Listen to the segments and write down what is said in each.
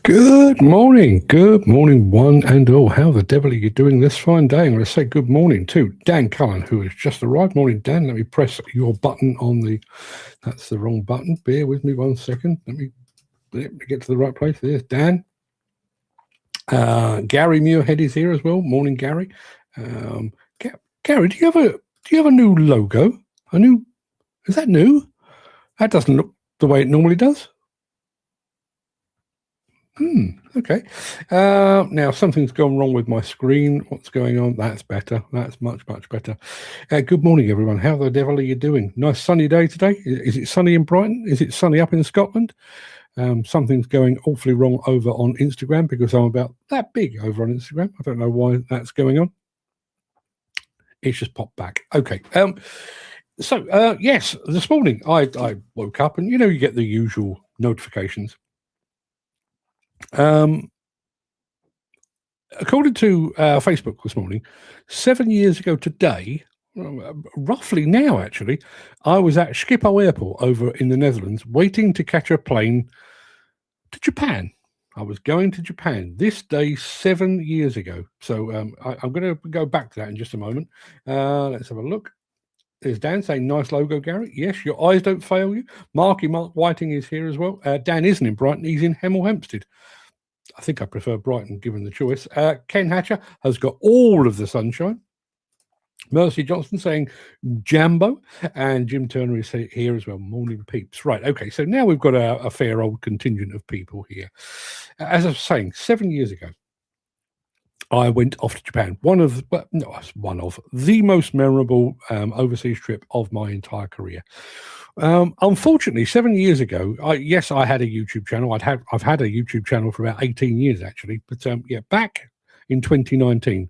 Good morning, one and all. How the devil are you doing this fine day? I'm going to say good morning to Dan Cullen, who has just arrived. Morning, Dan. Let me press your button on the. That's the wrong button. Bear with me 1 second. Let me get to the right place. There's Dan. Gary Muirhead is here as well. Morning, Gary. Gary, do you have a new logo? Is that new? That doesn't look the way it normally does. Okay. Now something's gone wrong with my screen. What's going on? That's better. That's much better. Good morning, everyone. How the devil are you doing? Nice sunny day today. Is it sunny in Brighton? Is it sunny up in Scotland? Something's going awfully wrong over on Instagram because I'm about that big over on Instagram. I don't know why that's going on. It's just popped back. Okay. So yes, this morning I woke up and you get the usual notifications. According to Facebook this morning, 7 years ago today, roughly now actually, I was at Schiphol Airport over in the Netherlands waiting to catch a plane to Japan. I was going to Japan this day 7 years ago. So I'm going to go back to that in just a moment. Let's have a look. There's Dan saying, nice logo, Gary. Yes, your eyes don't fail you. Mark Whiting is here as well. Dan isn't in Brighton. He's in Hemel Hempstead. I think I prefer Brighton given the choice. Ken Hatcher has got all of the sunshine. Mercy Johnson saying Jambo, and Jim Turner is here as well. Morning, peeps. Right, okay, so now we've got a fair old contingent of people here. As I was saying, 7 years ago, I went off to Japan. One of the most memorable overseas trip of my entire career. Unfortunately, 7 years ago, I had a YouTube channel. I've had a YouTube channel for about 18 years actually, but back in 2019,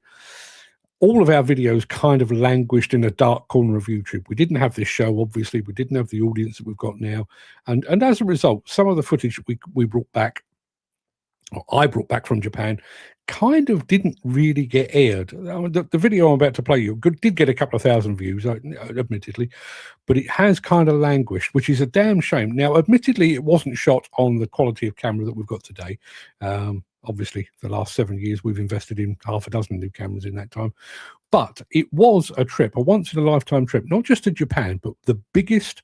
all of our videos kind of languished in a dark corner of YouTube. We didn't have this show, obviously. We didn't have the audience that we've got now, and as a result, some of the footage we brought back, or I brought back from Japan, kind of didn't really get aired. The video I'm about to play you did get a couple of thousand views, admittedly, but it has kind of languished, which is a damn shame. Now, admittedly, it wasn't shot on the quality of camera that we've got today. Obviously, the last 7 years, we've invested in half a dozen new cameras in that time. But it was a trip, a once-in-a-lifetime trip, not just to Japan, but the biggest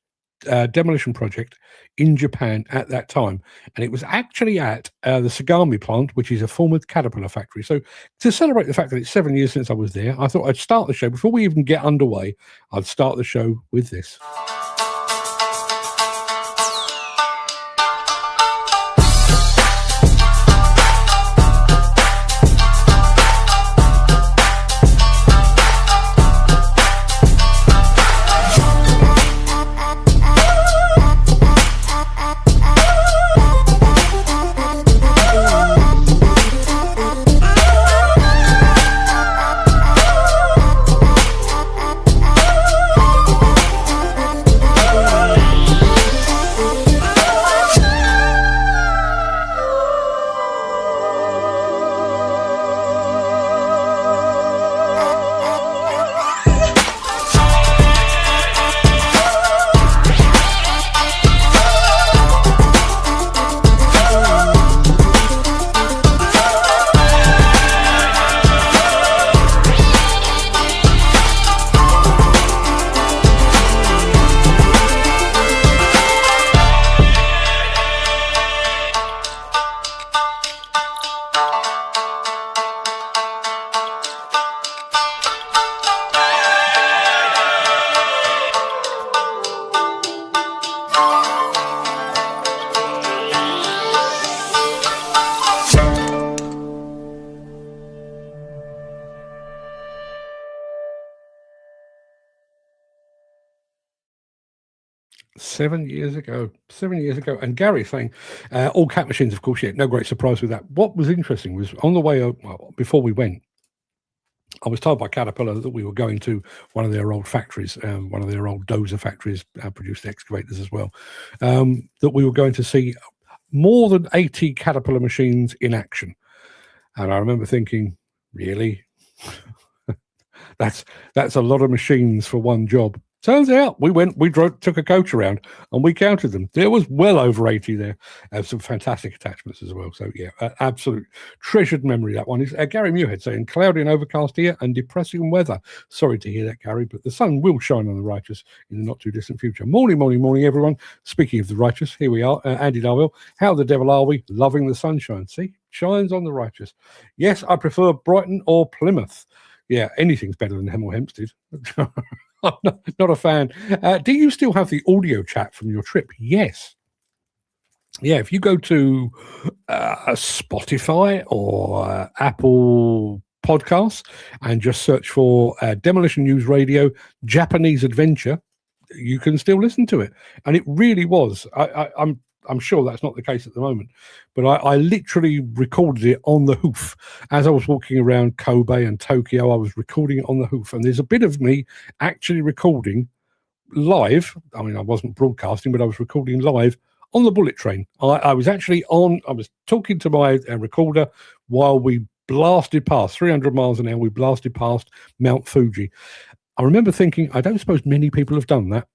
demolition project in Japan at that time, and it was actually at the Sagami plant, which is a former Caterpillar factory. So to celebrate the fact that it's 7 years since I was there, I thought I'd start the show before we even get underway. I'd start the show with this. Seven years ago, and Gary saying, all cat machines, of course, no great surprise with that. What was interesting was on the way, before we went, I was told by Caterpillar that we were going to one of their old factories, one of their old dozer factories, produced excavators as well, that we were going to see more than 80 Caterpillar machines in action. And I remember thinking, really? That's a lot of machines for one job. Turns out took a coach around and we counted them. There was well over 80 there. Some fantastic attachments as well. So, yeah, absolute treasured memory, that one. Is Gary Muirhead saying, cloudy and overcast here and depressing weather. Sorry to hear that, Gary, but the sun will shine on the righteous in the not-too-distant future. Morning, everyone. Speaking of the righteous, here we are. Andy Darwell, how the devil are we? Loving the sunshine. See? Shines on the righteous. Yes, I prefer Brighton or Plymouth. Yeah, anything's better than Hemel Hempstead. I'm not a fan. Do you still have the audio chat from your trip? Yes. Yeah, if you go to Spotify or Apple Podcasts and just search for Demolition News Radio Japanese Adventure, you can still listen to it. And it really was. I'm sure that's not the case at the moment, but I literally recorded it on the hoof. As I was walking around Kobe and Tokyo, I was recording it on the hoof. And there's a bit of me actually recording live. I mean, I wasn't broadcasting, but I was recording live on the bullet train. I was talking to my recorder while we blasted past 300 miles an hour. We blasted past Mount Fuji. I remember thinking, I don't suppose many people have done that.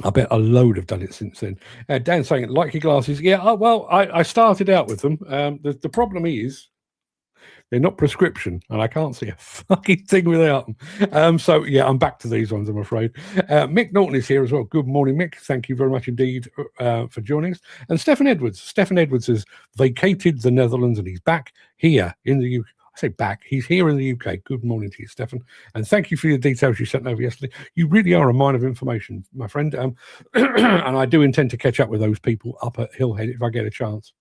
I bet a load have done it since then. Dan saying, like your glasses. Yeah, well, I started out with them. The problem is they're not prescription, and I can't see a fucking thing without them. So, yeah, I'm back to these ones, I'm afraid. Mick Norton is here as well. Good morning, Mick. Thank you very much indeed for joining us. And Stefan Edwards. Stefan Edwards has vacated the Netherlands, and he's back here in the UK. I say back, he's here in the UK. Good morning to you, Stefan. And thank you for your details you sent over yesterday. You really are a mine of information, my friend. And I do intend to catch up with those people up at Hillhead if I get a chance.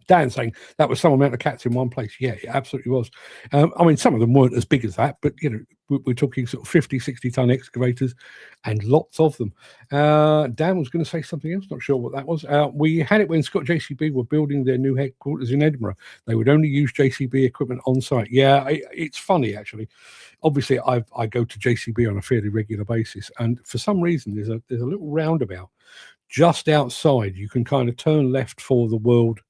Dan saying that was some amount of cats in one place. Yeah, it absolutely was. I mean, some of them weren't as big as that, but, you know, we're talking sort of 50, 60-ton excavators and lots of them. Dan was going to say something else. Not sure what that was. We had it when Scott JCB were building their new headquarters in Edinburgh. They would only use JCB equipment on site. Yeah, it's funny, actually. Obviously, I go to JCB on a fairly regular basis, and for some reason, there's a little roundabout just outside. You can kind of turn left for the world.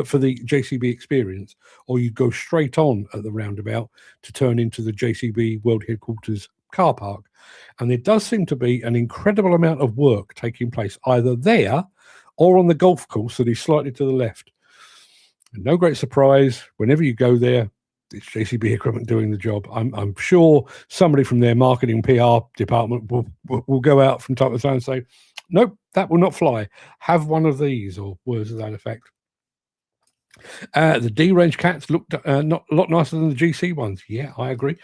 For the JCB experience, or you go straight on at the roundabout to turn into the JCB World Headquarters car park. And there does seem to be an incredible amount of work taking place either there or on the golf course that is slightly to the left. And no great surprise, whenever you go there, it's JCB equipment doing the job. I'm sure somebody from their marketing PR department will go out from time to time and say, nope, that will not fly. Have one of these, or words to that effect. The D-range cats looked not a lot nicer than the GC ones. Yeah, I agree.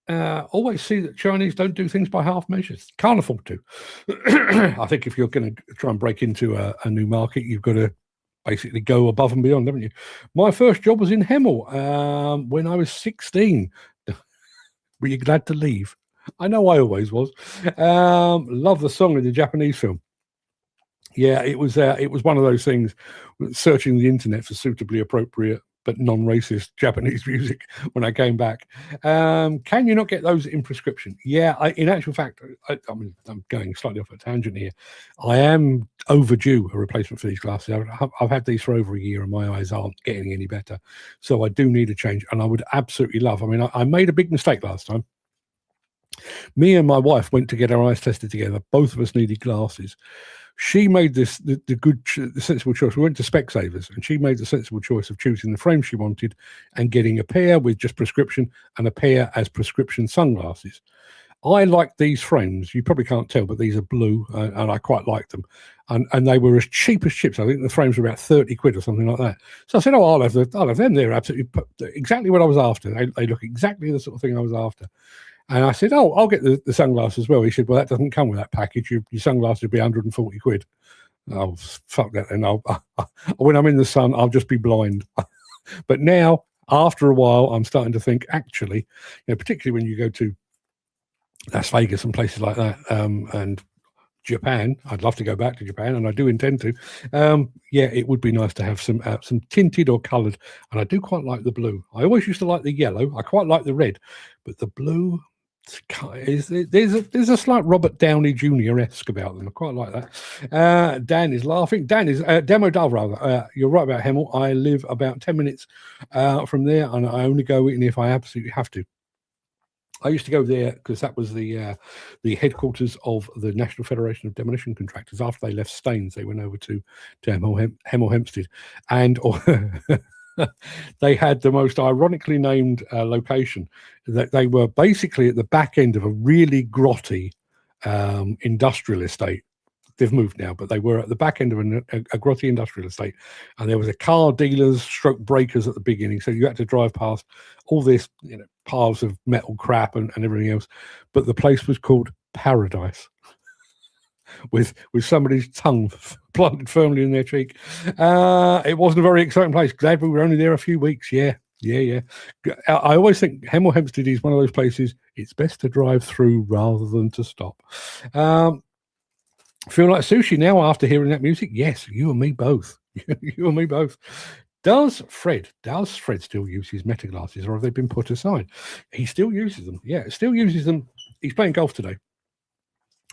Always see that Chinese don't do things by half measures. Can't afford to. I think if you're going to try and break into a new market, you've got to basically go above and beyond, haven't you? My first job was in Hemel when I was 16. Were you glad to leave? I know I always was. Love the song in the Japanese film. Yeah, it was one of those things, searching the internet for suitably appropriate but non-racist Japanese music when I came back. Can you not get those in prescription? Yeah, in actual fact, I mean, I'm going slightly off a tangent here. I am overdue a replacement for these glasses. I've had these for over a year and my eyes aren't getting any better. So I do need a change, and I would absolutely love. I mean, I made a big mistake last time. Me and my wife went to get our eyes tested together. Both of us needed glasses. She made the sensible choice. We went to Specsavers, and she made the sensible choice of choosing the frame she wanted and getting a pair with just prescription and a pair as prescription sunglasses. I like these frames. You probably can't tell, but these are blue, and I quite like them. And they were as cheap as chips. I think the frames were about 30 quid or something like that. So I said, I'll have them. They're absolutely exactly what I was after. They look exactly the sort of thing I was after. And I said, I'll get the sunglasses as well. He said, well, that doesn't come with that package. Your sunglasses would be 140 quid. Oh, fuck that then. When I'm in the sun, I'll just be blind. But now, after a while, I'm starting to think, actually, particularly when you go to Las Vegas and places like that, and Japan, I'd love to go back to Japan, and I do intend to. Yeah, it would be nice to have some tinted or coloured, and I do quite like the blue. I always used to like the yellow. I quite like the red, but the blue... there's a slight Robert Downey Jr.-esque about them. I quite like that. Dan is laughing. Dan is Demo Dove, rather. You're right about Hemel. I live about 10 minutes from there, and I only go in if I absolutely have to. I used to go there because that was the headquarters of the National Federation of Demolition Contractors. After they left Staines, they went over to Hemel Hempstead, and they had the most ironically named location. That they were basically at the back end of a really grotty industrial estate. They've moved now, but they were at the back end of a grotty industrial estate, and there was a car dealers stroke breakers at the beginning, so you had to drive past all this piles of metal crap and everything else. But the place was called Paradise, with somebody's tongue planted firmly in their cheek. It wasn't a very exciting place. Glad we were only there a few weeks. Yeah. I always think Hemel Hempstead is one of those places it's best to drive through rather than to stop. Feel like sushi now after hearing that music? Yes, you and me both. You and me both. Does Fred still use his meta glasses, or have they been put aside? He still uses them. Yeah, still uses them. He's playing golf today,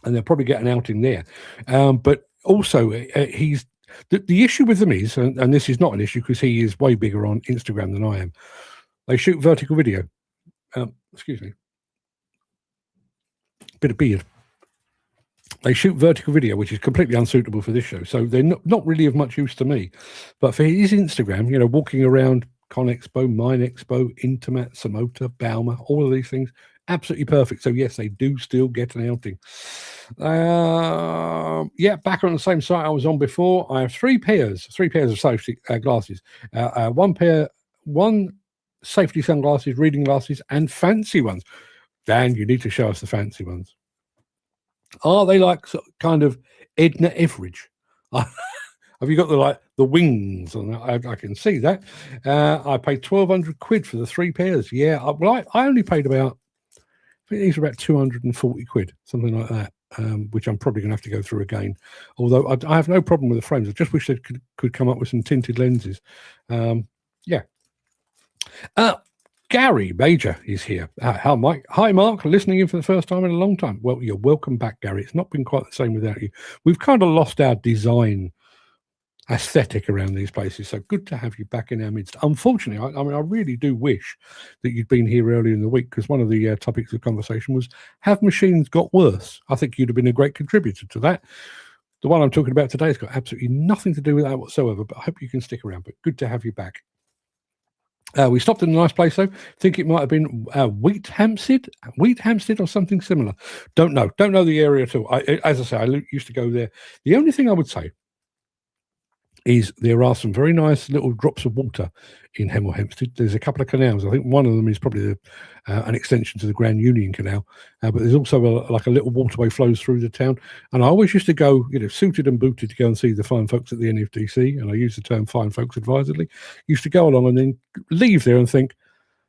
and they'll probably get an outing there. But also, he's the issue with them is, and this is not an issue because he is way bigger on Instagram than I am. They shoot vertical video. Excuse me. Bit of beard. They shoot vertical video, which is completely unsuitable for this show. So they're not really of much use to me. But for his Instagram, walking around Con Expo, Mine Expo, Intermat, SaMoTeR, Bauma, all of these things, absolutely perfect. So yes, they do still get an outing. Yeah, back on the same site I was on before. I have three pairs of safety glasses. One safety sunglasses, reading glasses, and fancy ones. Dan, you need to show us the fancy ones. Are they like kind of Edna Everage? Have you got the wings on that? I can see that. I paid 1,200 quid for the three pairs. Yeah, well, I only paid about, I think these are about 240 quid, something like that, which I'm probably going to have to go through again. Although I have no problem with the frames. I just wish they could come up with some tinted lenses. Yeah. Gary Major is here. Hi, Mike. Hi, Mark. Listening in for the first time in a long time. Well, you're welcome back, Gary. It's not been quite the same without you. We've kind of lost our design aesthetic around these places, so good to have you back in our midst. Unfortunately, I really do wish that you'd been here earlier in the week, because one of the topics of conversation was, have machines got worse? I think you'd have been a great contributor to that. The one I'm talking about today has got absolutely nothing to do with that whatsoever, but I hope you can stick around. But good to have you back. We stopped in a nice place, though. I think it might have been Wheat Hampstead or something similar. Don't know the area at all. As I say, I used to go there. The only thing I would say is there are some very nice little drops of water in Hemel Hempstead. There's a couple of canals. I think one of them is probably an extension to the Grand Union Canal, but there's also a little waterway flows through the town. And I always used to go, suited and booted to go and see the fine folks at the NFDC, and I use the term fine folks advisedly. Used to go along and then leave there and think,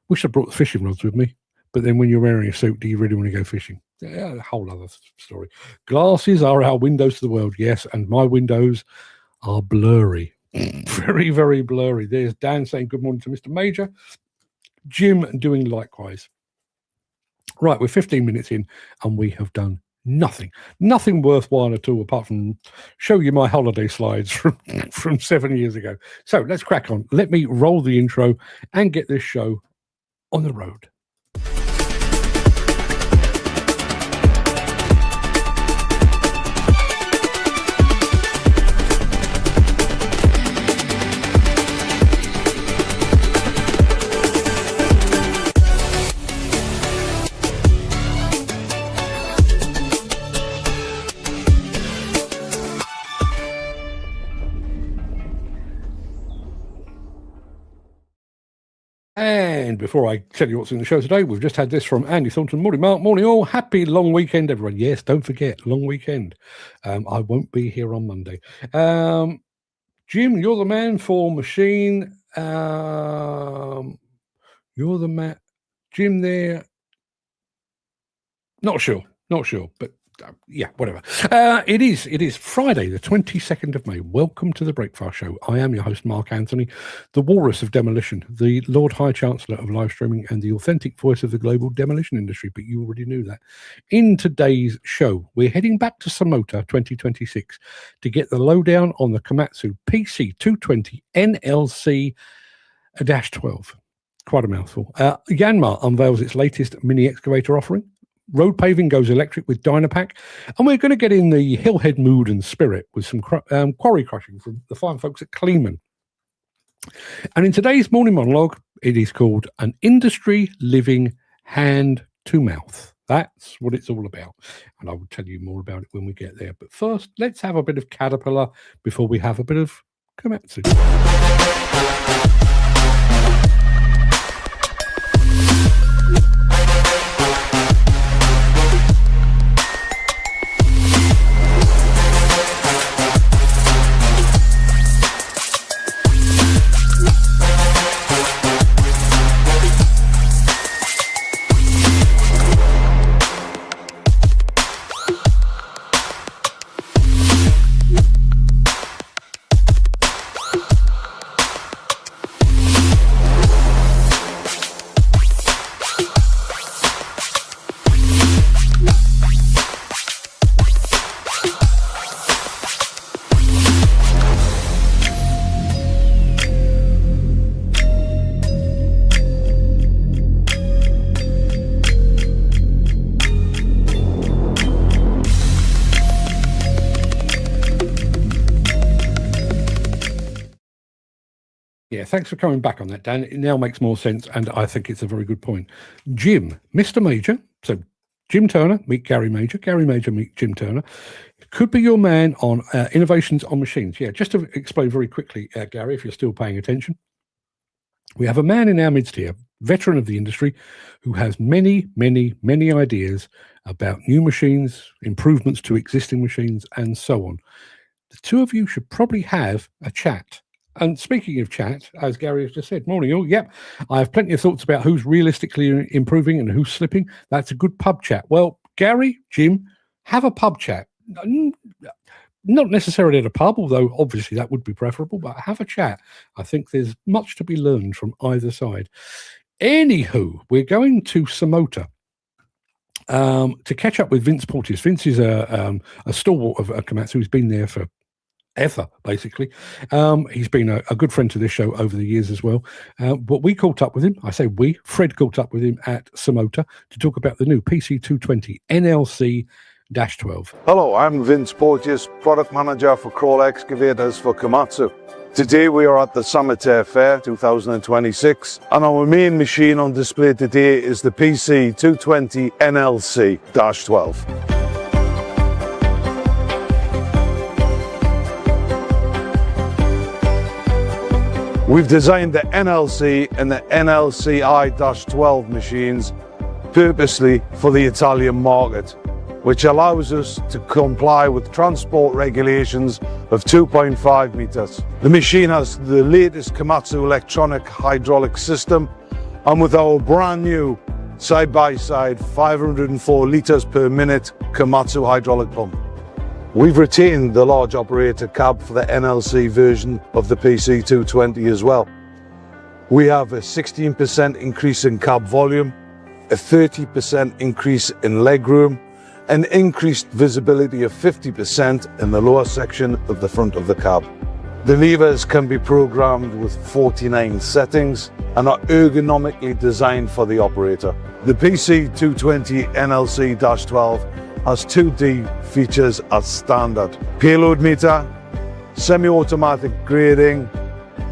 wish I brought the fishing rods with me. But then when you're wearing a suit, do you really want to go fishing? Yeah, a whole other story. Glasses are our windows to the world, yes, and my windows are blurry. Very, very blurry. There's Dan saying good morning to Mr. Major. Jim doing likewise. Right, we're 15 minutes in and we have done nothing worthwhile at all, apart from show you my holiday slides from 7 years ago. So let's crack on. Let me roll the intro and get this show on the road. And before I tell you what's in the show today, we've just had this from Andy Thornton. Morning, Mark. Morning, all. Happy long weekend, everyone. Yes, don't forget, long weekend. I won't be here on Monday. Jim, you're the man for machine. You're the man. Jim there. Not sure, but yeah, whatever. It is Friday, the 22nd of May. Welcome to the Breakfast Show. I am your host, Mark Anthony, the walrus of demolition, the Lord High Chancellor of live streaming, and the authentic voice of the global demolition industry, but you already knew that. In today's show, we're heading back to SaMoTeR 2026 to get the lowdown on the Komatsu PC220NLC-12. quite a mouthful. Yanmar unveils its latest mini excavator offering. Road paving goes electric with Dynapac, and we're going to get in the Hillhead mood and spirit with some quarry crushing from the fine folks at Kleeman. And in today's morning monologue, it is called An Industry Living Hand to Mouth. That's what it's all about. And I will tell you more about it when we get there. But first, let's have a bit of Caterpillar before we have a bit of Komatsu. Yeah, thanks for coming back on that, Dan. It now makes more sense, and I think it's a very good point. Jim, Mr. Major, so Jim Turner, meet Gary Major. Gary Major, meet Jim Turner. Could be your man on innovations on machines. Yeah, just to explain very quickly, Gary, if you're still paying attention. We have a man in our midst here, veteran of the industry, who has many, many, many ideas about new machines, improvements to existing machines, and so on. The two of you should probably have a chat. And speaking of chat, as Gary has just said, morning all. Yep, I have plenty of thoughts about who's realistically improving and who's slipping. That's a good pub chat. Well, Gary, Jim, have a pub chat. Not necessarily at a pub, although obviously that would be preferable, but have a chat. I think there's much to be learned from either side. Anywho, we're going to SaMoTeR to catch up with Vince Porteous. Vince is a stalwart of Komatsu who's been there for ever, basically. He's been a good friend to this show over the years as well. But we caught up with him. I say we. Fred caught up with him at SaMoTeR to talk about the new PC220 NLC-12. Hello, I'm Vince Porteous, product manager for crawl excavators for Komatsu. Today we are at the SaMoTeR Fair 2026, and our main machine on display today is the PC220 NLC-12. We've designed the NLC and the NLCI-12 machines purposely for the Italian market, which allows us to comply with transport regulations of 2.5 meters. The machine has the latest Komatsu electronic hydraulic system, and with our brand new side-by-side 504 liters per minute Komatsu hydraulic pump. We've retained the large operator cab for the NLC version of the PC220 as well. We have a 16% increase in cab volume, a 30% increase in legroom, an increased visibility of 50% in the lower section of the front of the cab. The levers can be programmed with 49 settings and are ergonomically designed for the operator. The PC220 NLC-12 has 2D features as standard: payload meter, semi-automatic grading,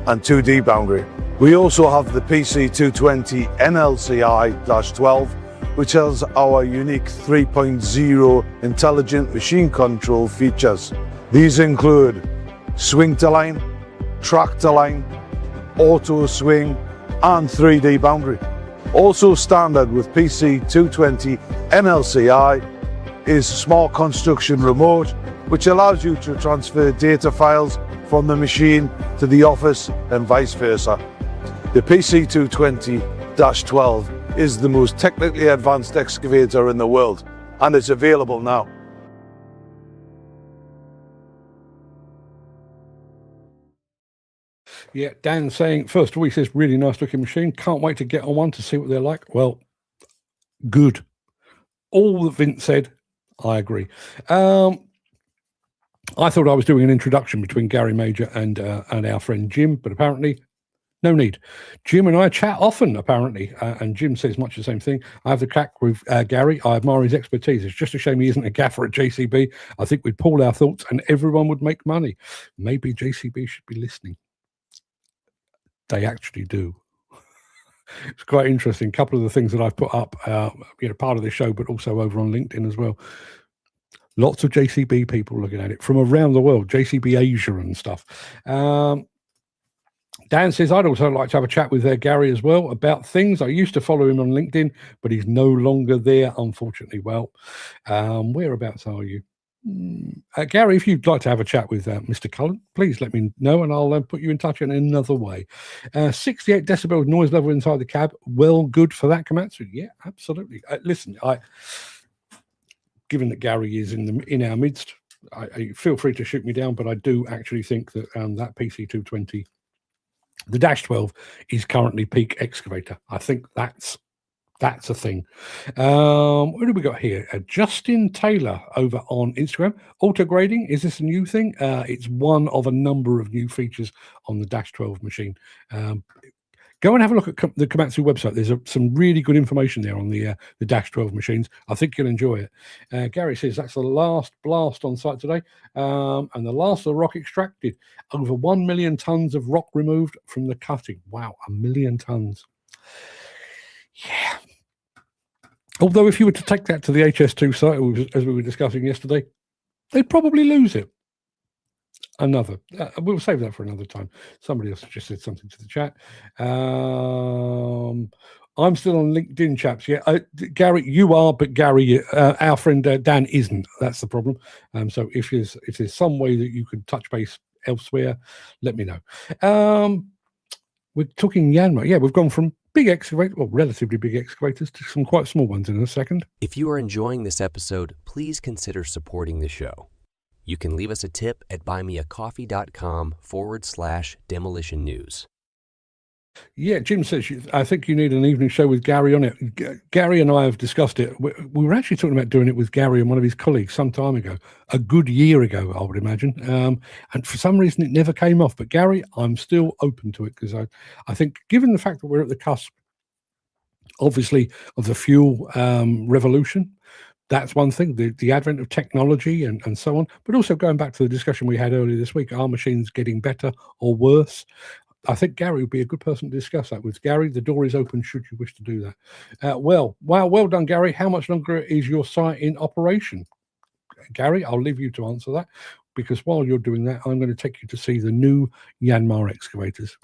and 2D boundary. We also have the PC220 NLCI-12, which has our unique 3.0 intelligent machine control features. These include swing to line, track to line, auto swing, and 3D boundary. Also standard with PC220 NLCI is Smart Construction Remote, which allows you to transfer data files from the machine to the office and vice versa. The PC220-12 is the most technically advanced excavator in the world, and it's available now. Yeah, Dan saying, first of all, he says, really nice looking machine. Can't wait to get on one to see what they're like. Well, good. All that Vince said, I agree. I thought I was doing an introduction between Gary Major and our friend Jim, but apparently No need. Jim and I chat often, apparently, and Jim says much the same thing. I have the crack with Gary. I admire his expertise. It's just a shame he isn't a gaffer at JCB. I think we'd pool our thoughts and everyone would make money. Maybe JCB should be listening. They actually do. It's quite interesting. A couple of the things that I've put up, part of this show, but also over on LinkedIn as well. Lots of JCB people looking at it from around the world, JCB Asia and stuff. Dan says, I'd also like to have a chat with Gary as well about things. I used to follow him on LinkedIn, but he's no longer there, unfortunately. Well, whereabouts are you? Gary, if you'd like to have a chat with Mr. Cullen, please let me know and I'll put you in touch in another way. 68 decibels noise level inside the cab. Well, good for that, Komatsu. Yeah, absolutely. Listen, given that Gary is in our midst, I feel free to shoot me down, but I do actually think that that PC220, the Dash 12, is currently peak excavator. I think that's a thing. What do we got here? Justin Taylor over on Instagram. Auto grading, is this a new thing? It's one of a number of new features on the Dash 12 machine. Go and have a look at the Komatsu website. There's some really good information there on the Dash 12 machines. I think you'll enjoy it. Gary says that's the last blast on site today, and the last of the rock extracted. Over 1 million tons of rock removed from the cutting. Wow, 1 million tons. Yeah. Although if you were to take that to the HS2 site, as we were discussing yesterday, they'd probably lose it. We'll save that for another time. Somebody else just said something to the chat. I'm still on LinkedIn, chaps. Yeah, Gary, you are, but Gary, our friend Dan isn't. That's the problem. So if there's some way that you could touch base elsewhere, let me know. We're talking Yanmar. Yeah, we've gone from big excavators, well, relatively big excavators, to some quite small ones in a second. If you are enjoying this episode, please consider supporting the show. You can leave us a tip at buymeacoffee.com/demolition news. Yeah, Jim says, I think you need an evening show with Gary on it. Gary and I have discussed it. We were actually talking about doing it with Gary and one of his colleagues some time ago, a good year ago, I would imagine. And for some reason, it never came off. But Gary, I'm still open to it because I think given the fact that we're at the cusp, obviously, of the fuel revolution, that's one thing, the advent of technology and so on. But also going back to the discussion we had earlier this week, are machines getting better or worse? I think Gary would be a good person to discuss that with. Gary, the door is open should you wish to do that. Well done, Gary. How much longer is your site in operation? Gary, I'll leave you to answer that, because while you're doing that, I'm going to take you to see the new Yanmar excavators.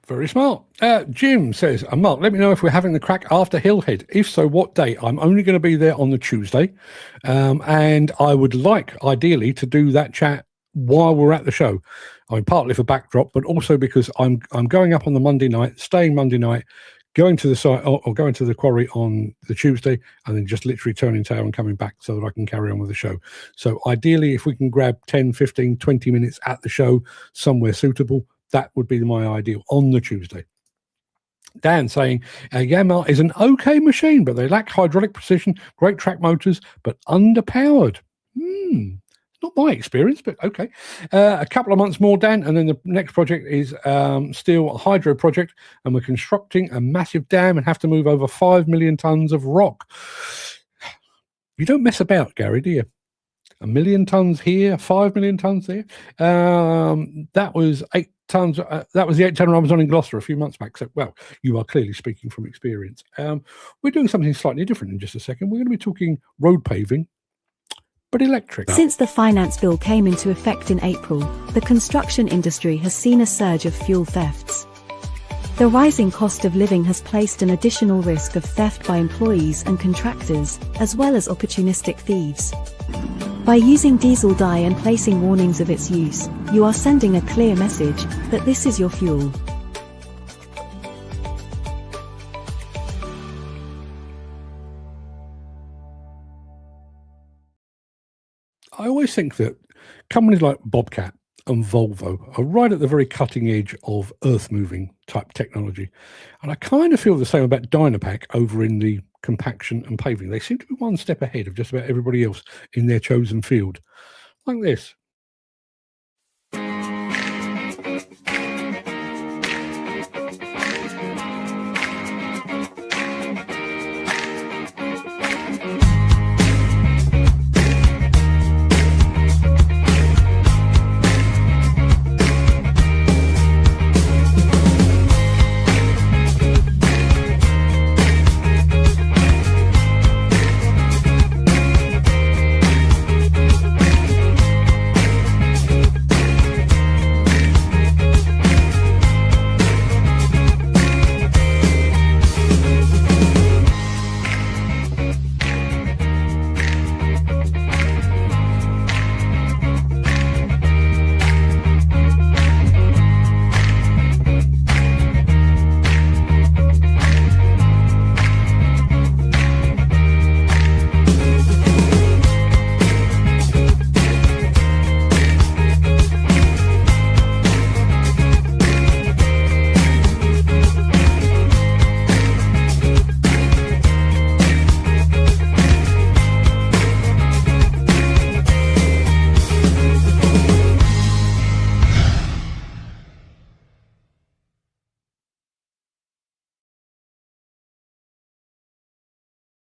Very smart. Jim says, Mark, let me know if we're having the crack after Hillhead. If so, what day? I'm only going to be there on the Tuesday. And I would like, ideally, to do that chat while we're at the show. I mean, partly for backdrop, but also because I'm going up on the Monday night, staying Monday night, going to the site or going to the quarry on the Tuesday, and then just literally turning tail and coming back so that I can carry on with the show. So ideally, if we can grab 10, 15, 20 minutes at the show somewhere suitable, that would be my ideal on the Tuesday. Dan saying, Yanmar is an okay machine, but they lack hydraulic precision, great track motors, but underpowered. Not my experience, but okay. A couple of months more, Dan, and then the next project is still a hydro project, and we're constructing a massive dam and have to move over 5 million tons of rock. You don't mess about, Gary, do you? 1 million tons here, 5 million tons there. That was 8 tons. That was the 8-tonner I was on in Gloucester a few months back. So, well, you are clearly speaking from experience. We're doing something slightly different in just a second. We're going to be talking road paving, but electric. Since the finance bill came into effect in April, the construction industry has seen a surge of fuel thefts. The rising cost of living has placed an additional risk of theft by employees and contractors, as well as opportunistic thieves. By using diesel dye and placing warnings of its use, you are sending a clear message that this is your fuel. I always think that companies like Bobcat and Volvo are right at the very cutting edge of earth-moving type technology. And I kind of feel the same about Dynapac over in the compaction and paving. They seem to be one step ahead of just about everybody else in their chosen field. Like this.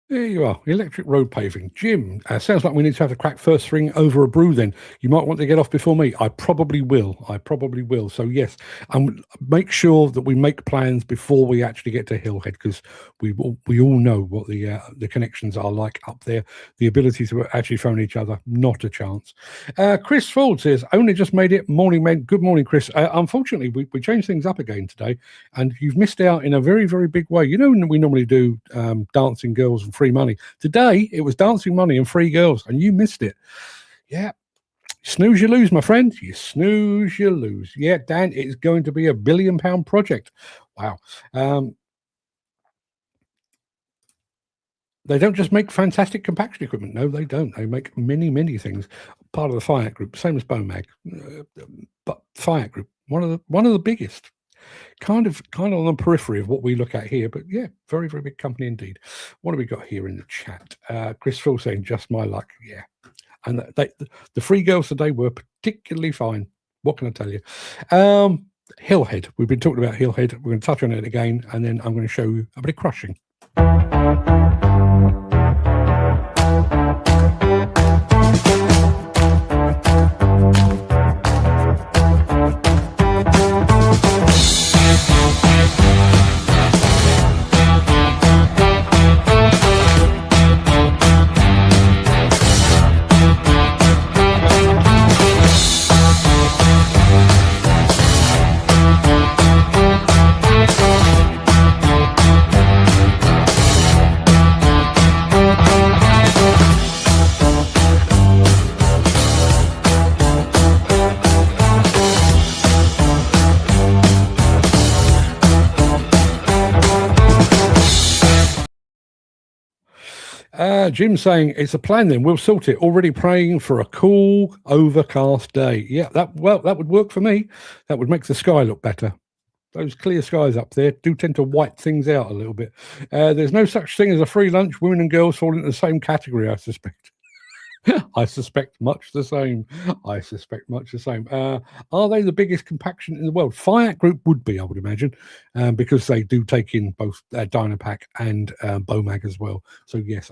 There you are, electric road paving. Jim, sounds like we need to have a crack first thing over a brew then. You might want to get off before me. I probably will. So yes, make sure that we make plans before we actually get to Hillhead, because we all know what the connections are like up there. The ability to actually phone each other, not a chance. Chris Ford says, only just made it. Morning, men. Good morning, Chris. Unfortunately, we changed things up again today, and you've missed out in a very, very big way. You know, we normally do dancing girls and free money. Today it was dancing money and free girls, and you missed it. Yeah, snooze you lose, my friend. You snooze you lose. Yeah, Dan, it's going to be a £1 billion project. Wow. They don't just make fantastic compaction equipment. No, they don't. They make many things. Part of the Fiat Group, same as Bomag, but Fiat Group, one of the biggest. Kind of on the periphery of what we look at here, but yeah, very, very big company indeed. What have we got here in the chat? Chris Phil saying, just my luck. Yeah. And the free girls today were particularly fine. What can I tell you? Hillhead. We've been talking about Hillhead. We're going to touch on it again, and then I'm going to show you a bit of crushing. Jim's saying it's a plan then. We'll sort it. Already praying for a cool, overcast day. Yeah, that would work for me. That would make the sky look better. Those clear skies up there do tend to white things out a little bit. There's no such thing as a free lunch. Women and girls fall into the same category, I suspect. I suspect much the same. Are they the biggest compaction in the world? Fiat Group would be, I would imagine, because they do take in both Dynapac and Bomag as well. So yes,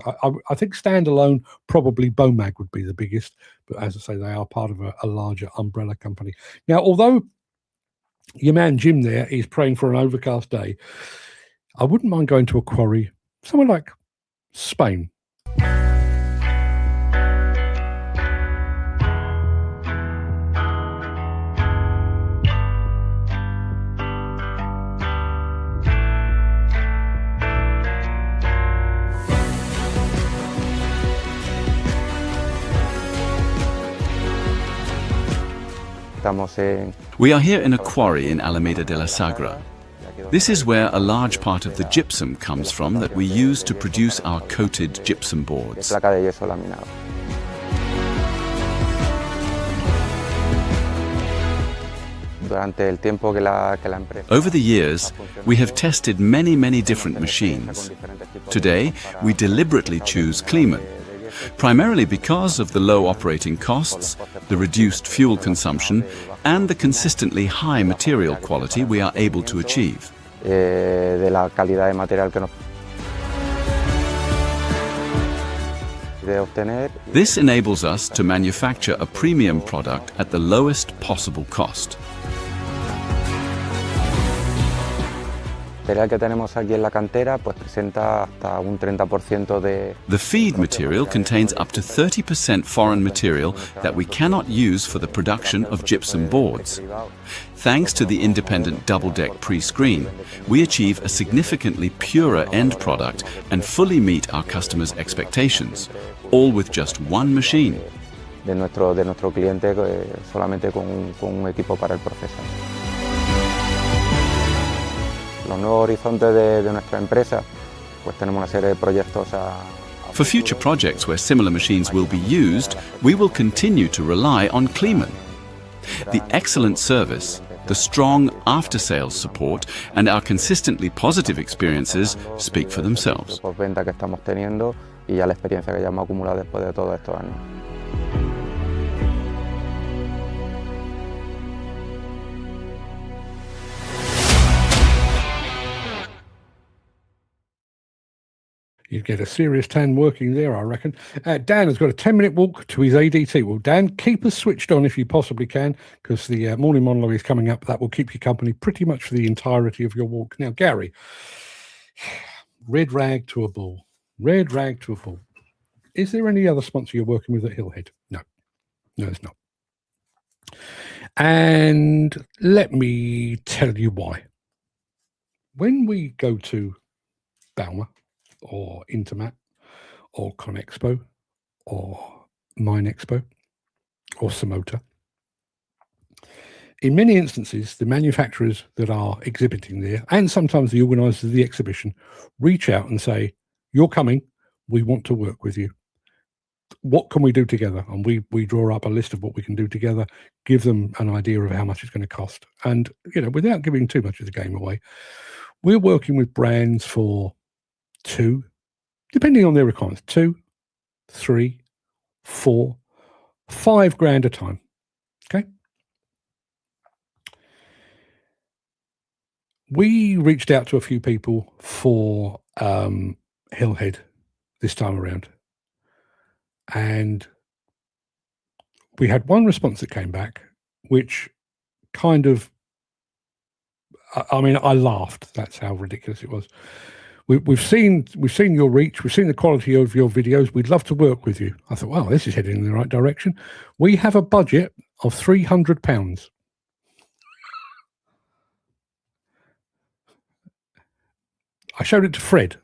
I think standalone, probably Bomag would be the biggest. But as I say, they are part of a larger umbrella company. Now, although your man Jim there is praying for an overcast day, I wouldn't mind going to a quarry, somewhere like Spain. We are here in a quarry in Alameda de la Sagra. This is where a large part of the gypsum comes from that we use to produce our coated gypsum boards. Over the years, we have tested many different machines. Today, we deliberately choose Kleeman, primarily because of the low operating costs, the reduced fuel consumption, and the consistently high material quality we are able to achieve. This enables us to manufacture a premium product at the lowest possible cost. The feed material contains up to 30% foreign material that we cannot use for the production of gypsum boards. Thanks to the independent double-deck pre-screen, we achieve a significantly purer end product and fully meet our customers' expectations, all with just one machine. De nuestro cliente solamente con un equipo para el proceso. Los nuevos horizontes de nuestra empresa, pues tenemos una serie de proyectos For future projects where similar machines will be used, we will continue to rely on Kleeman. The excellent service, the strong after-sales support, and our consistently positive experiences speak for themselves. Postventa que estamos teniendo y ya la experiencia que ya hemos acumulado después de todos estos años. You'd get a serious tan working there, I reckon. Dan has got a 10-minute walk to his ADT. Well, Dan, keep us switched on if you possibly can, because the morning monologue is coming up. That will keep you company pretty much for the entirety of your walk. Now, Gary, red rag to a bull. Red rag to a bull. Is there any other sponsor you're working with at Hillhead? No. No, there's not. And let me tell you why. When we go to Balmer, or Intermat, or Conexpo, or Minexpo, or SaMoTeR. In many instances, the manufacturers that are exhibiting there, and sometimes the organisers of the exhibition, reach out and say, "You're coming, we want to work with you. What can we do together?" And we draw up a list of what we can do together, give them an idea of how much it's going to cost. And, without giving too much of the game away, we're working with brands for 2, depending on their requirements, 2, 3, 4, 5 grand a time. Okay. We reached out to a few people for Hillhead this time around, and we had one response that came back, which kind of, I laughed. That's how ridiculous it was. We've seen your reach. We've seen the quality of your videos. We'd love to work with you. I thought, wow, this is heading in the right direction. We have a budget of £300. I showed it to Fred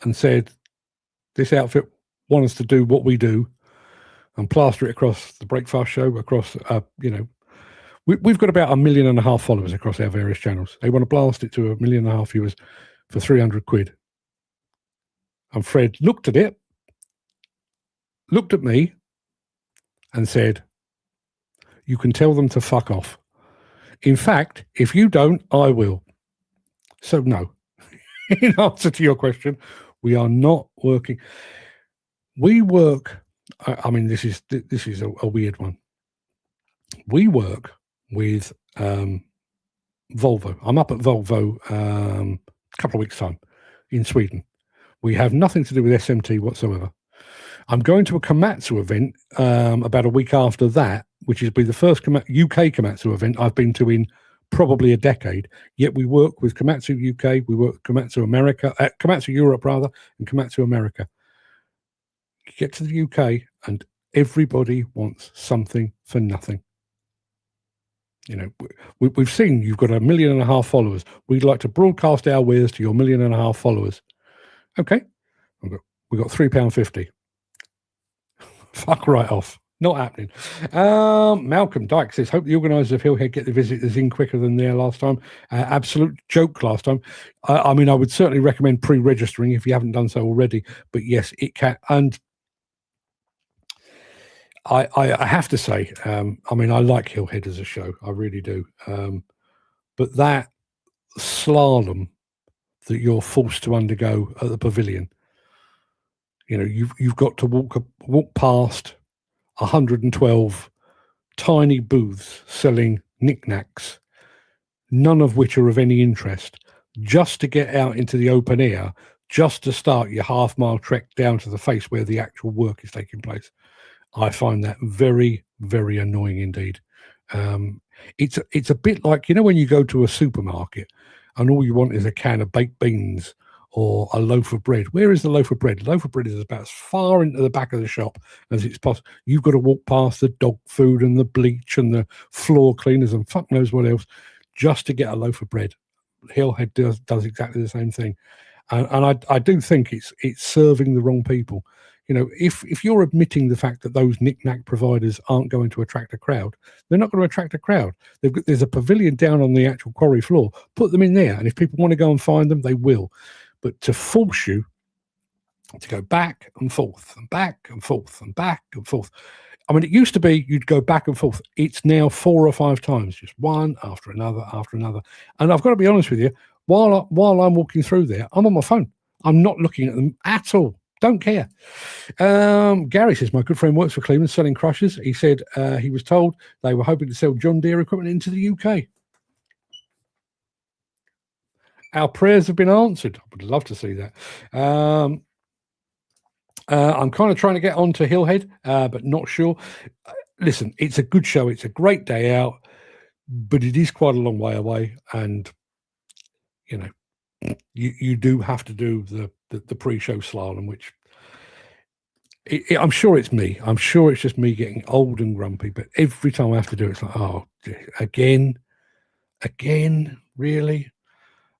and said, this outfit want us to do what we do and plaster it across the Breakfast Show, across, we've got about 1.5 million followers across our various channels. They want to blast it to 1.5 million viewers for 300 quid. And Fred looked at it, looked at me, and said, "You can tell them to fuck off. In fact, if you don't, I will." So no, in answer to your question, we are not working. We work, I mean, this is a weird one. We work with Volvo. I'm up at Volvo a couple of weeks' time in Sweden. We have nothing to do with SMT whatsoever. I'm going to a Komatsu event about a week after that, which is be the first UK Komatsu event I've been to in probably a decade. Yet we work with Komatsu UK, we work with Komatsu America, Komatsu Europe rather, and Komatsu America. You get to the UK and everybody wants something for nothing. You know, we've seen you've got 1.5 million followers. We'd like to broadcast our wares to your 1.5 million followers. Okay, we've got £3.50. Fuck right off. Not happening. Malcolm Dyke says, hope the organisers of Hillhead get the visitors in quicker than there last time. Absolute joke last time. I mean, I would certainly recommend pre-registering if you haven't done so already. But yes, it can. And I have to say, I mean, I like Hillhead as a show. I really do. But that slalom that you're forced to undergo at the pavilion, you know, you've got to walk past 112 tiny booths selling knickknacks, none of which are of any interest, just to get out into the open air, just to start your half-mile trek down to the face where the actual work is taking place. I find that very, very annoying indeed. It's a bit like, you know, when you go to a supermarket and all you want is a can of baked beans or a loaf of bread. Where is the loaf of bread? The loaf of bread is about as far into the back of the shop as it's possible. You've got to walk past the dog food and the bleach and the floor cleaners and fuck knows what else just to get a loaf of bread. Hillhead does exactly the same thing. And I do think it's serving the wrong people. You know, if you're admitting the fact that those knick-knack providers aren't going to attract a crowd, they're not going to attract a crowd. There's a pavilion down on the actual quarry floor. Put them in there, and if people want to go and find them, they will. But to force you to go back and forth and back and forth and back and forth. I mean, it used to be you'd go back and forth. It's now 4 or 5 times, just one after another after another. And I've got to be honest with you, while I'm walking through there, I'm on my phone. I'm not looking at them at all. Don't care. Gary says, my good friend works for Kleeman selling crushers. He said he was told they were hoping to sell John Deere equipment into the UK. Our prayers have been answered. I would love to see that. I'm kind of trying to get onto Hillhead, but not sure. Listen, it's a good show. It's a great day out, but it is quite a long way away. And, you know, you do have to do the pre-show slalom, which I'm sure it's me. I'm sure it's just me getting old and grumpy, but every time I have to do it, it's like, oh, again, really?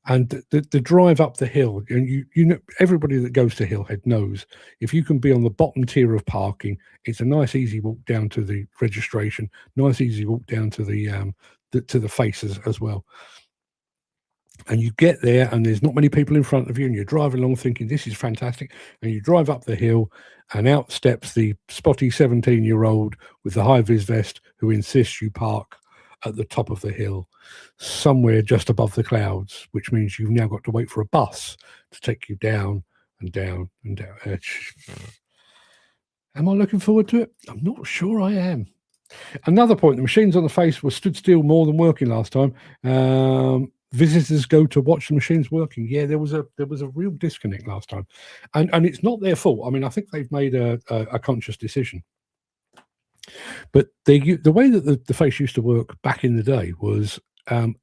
And the drive up the hill, and you know, everybody that goes to Hillhead knows if you can be on the bottom tier of parking, it's a nice easy walk down to the registration, nice easy walk down to the faces as well. And you get there and there's not many people in front of you and you're driving along thinking this is fantastic, and you drive up the hill and out steps the spotty 17-year-old with the high-vis vest who insists you park at the top of the hill somewhere just above the clouds, which means you've now got to wait for a bus to take you down and down and down. Am I looking forward to it? I'm not sure I am. Another point, the machines on the face were stood still more than working last time. Visitors go to watch the machines working. Yeah, there was a real disconnect last time, and it's not their fault. I mean, I think they've made a conscious decision. But the way that the face used to work back in the day was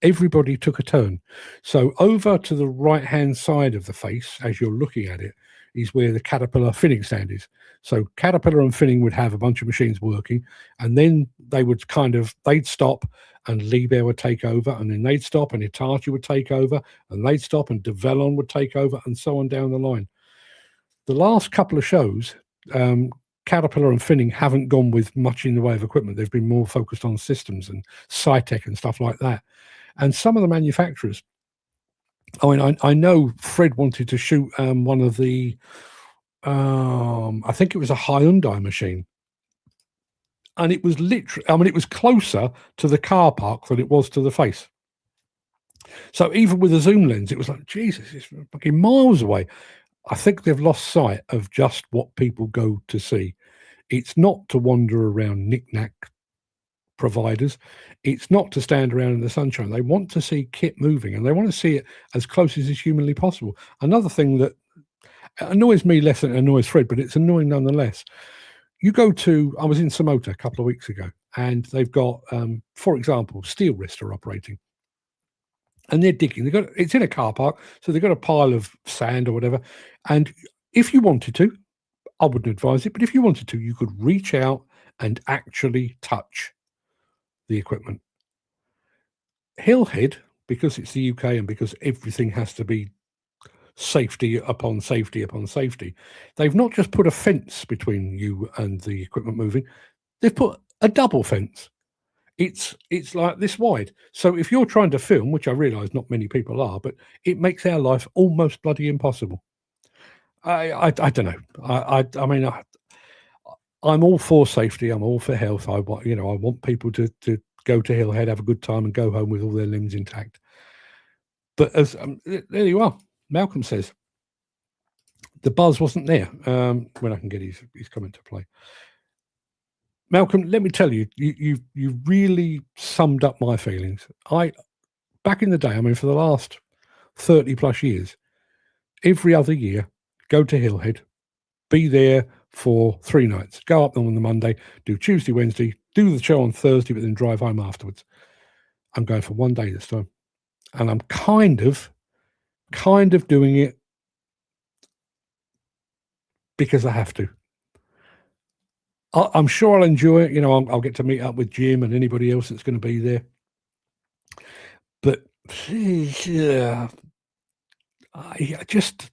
everybody took a turn. So over to the right-hand side of the face, as you're looking at it, is where the Caterpillar finning stand is. So Caterpillar and Finning would have a bunch of machines working, and then they'd stop and Liebherr would take over, and then they'd stop and Hitachi would take over, and they'd stop and Devellon would take over, and so on down the line. The last couple of shows, Caterpillar and Finning haven't gone with much in the way of equipment. They've been more focused on systems and SaMoTeR and stuff like that. And some of the manufacturers, I mean, I know Fred wanted to shoot one of the I think it was a Hyundai machine. And it was literally, I mean, it was closer to the car park than it was to the face. So even with a zoom lens, it was like, Jesus, it's fucking miles away. I think they've lost sight of just what people go to see. It's not to wander around knick-knack providers. It's not to stand around in the sunshine. They want to see kit moving, and they want to see it as close as is humanly possible. Another thing that annoys me less than it annoys Fred, but it's annoying nonetheless. You go to, I was in SaMoTeR a couple of weeks ago, and they've got, for example, steel wrists are operating. And they're digging. It's in a car park, so they've got a pile of sand or whatever. And if you wanted to, I wouldn't advise it, but if you wanted to, you could reach out and actually touch the equipment. Hillhead, because it's the UK and because everything has to be safety upon safety upon safety, they've not just put a fence between you and the equipment moving, they've put a double fence. It's like this wide. So if you're trying to film, which I realise not many people are, but it makes our life almost bloody impossible. I don't know. I mean, I'm all for safety. I'm all for health. I want people to go to Hillhead, have a good time, and go home with all their limbs intact. But as there you are. Malcolm says the buzz wasn't there. When I can get his comment to play. Malcolm, let me tell you, you really summed up my feelings. Back in the day, I mean, for the last 30 plus years, every other year, go to Hillhead, be there for 3 nights, go up on the Monday, do Tuesday, Wednesday, do the show on Thursday, but then drive home afterwards. I'm going for 1 day this time. And I'm kind of doing it because I have to. I'm sure I'll enjoy it. I'll get to meet up with Jim and anybody else that's going to be there. But I just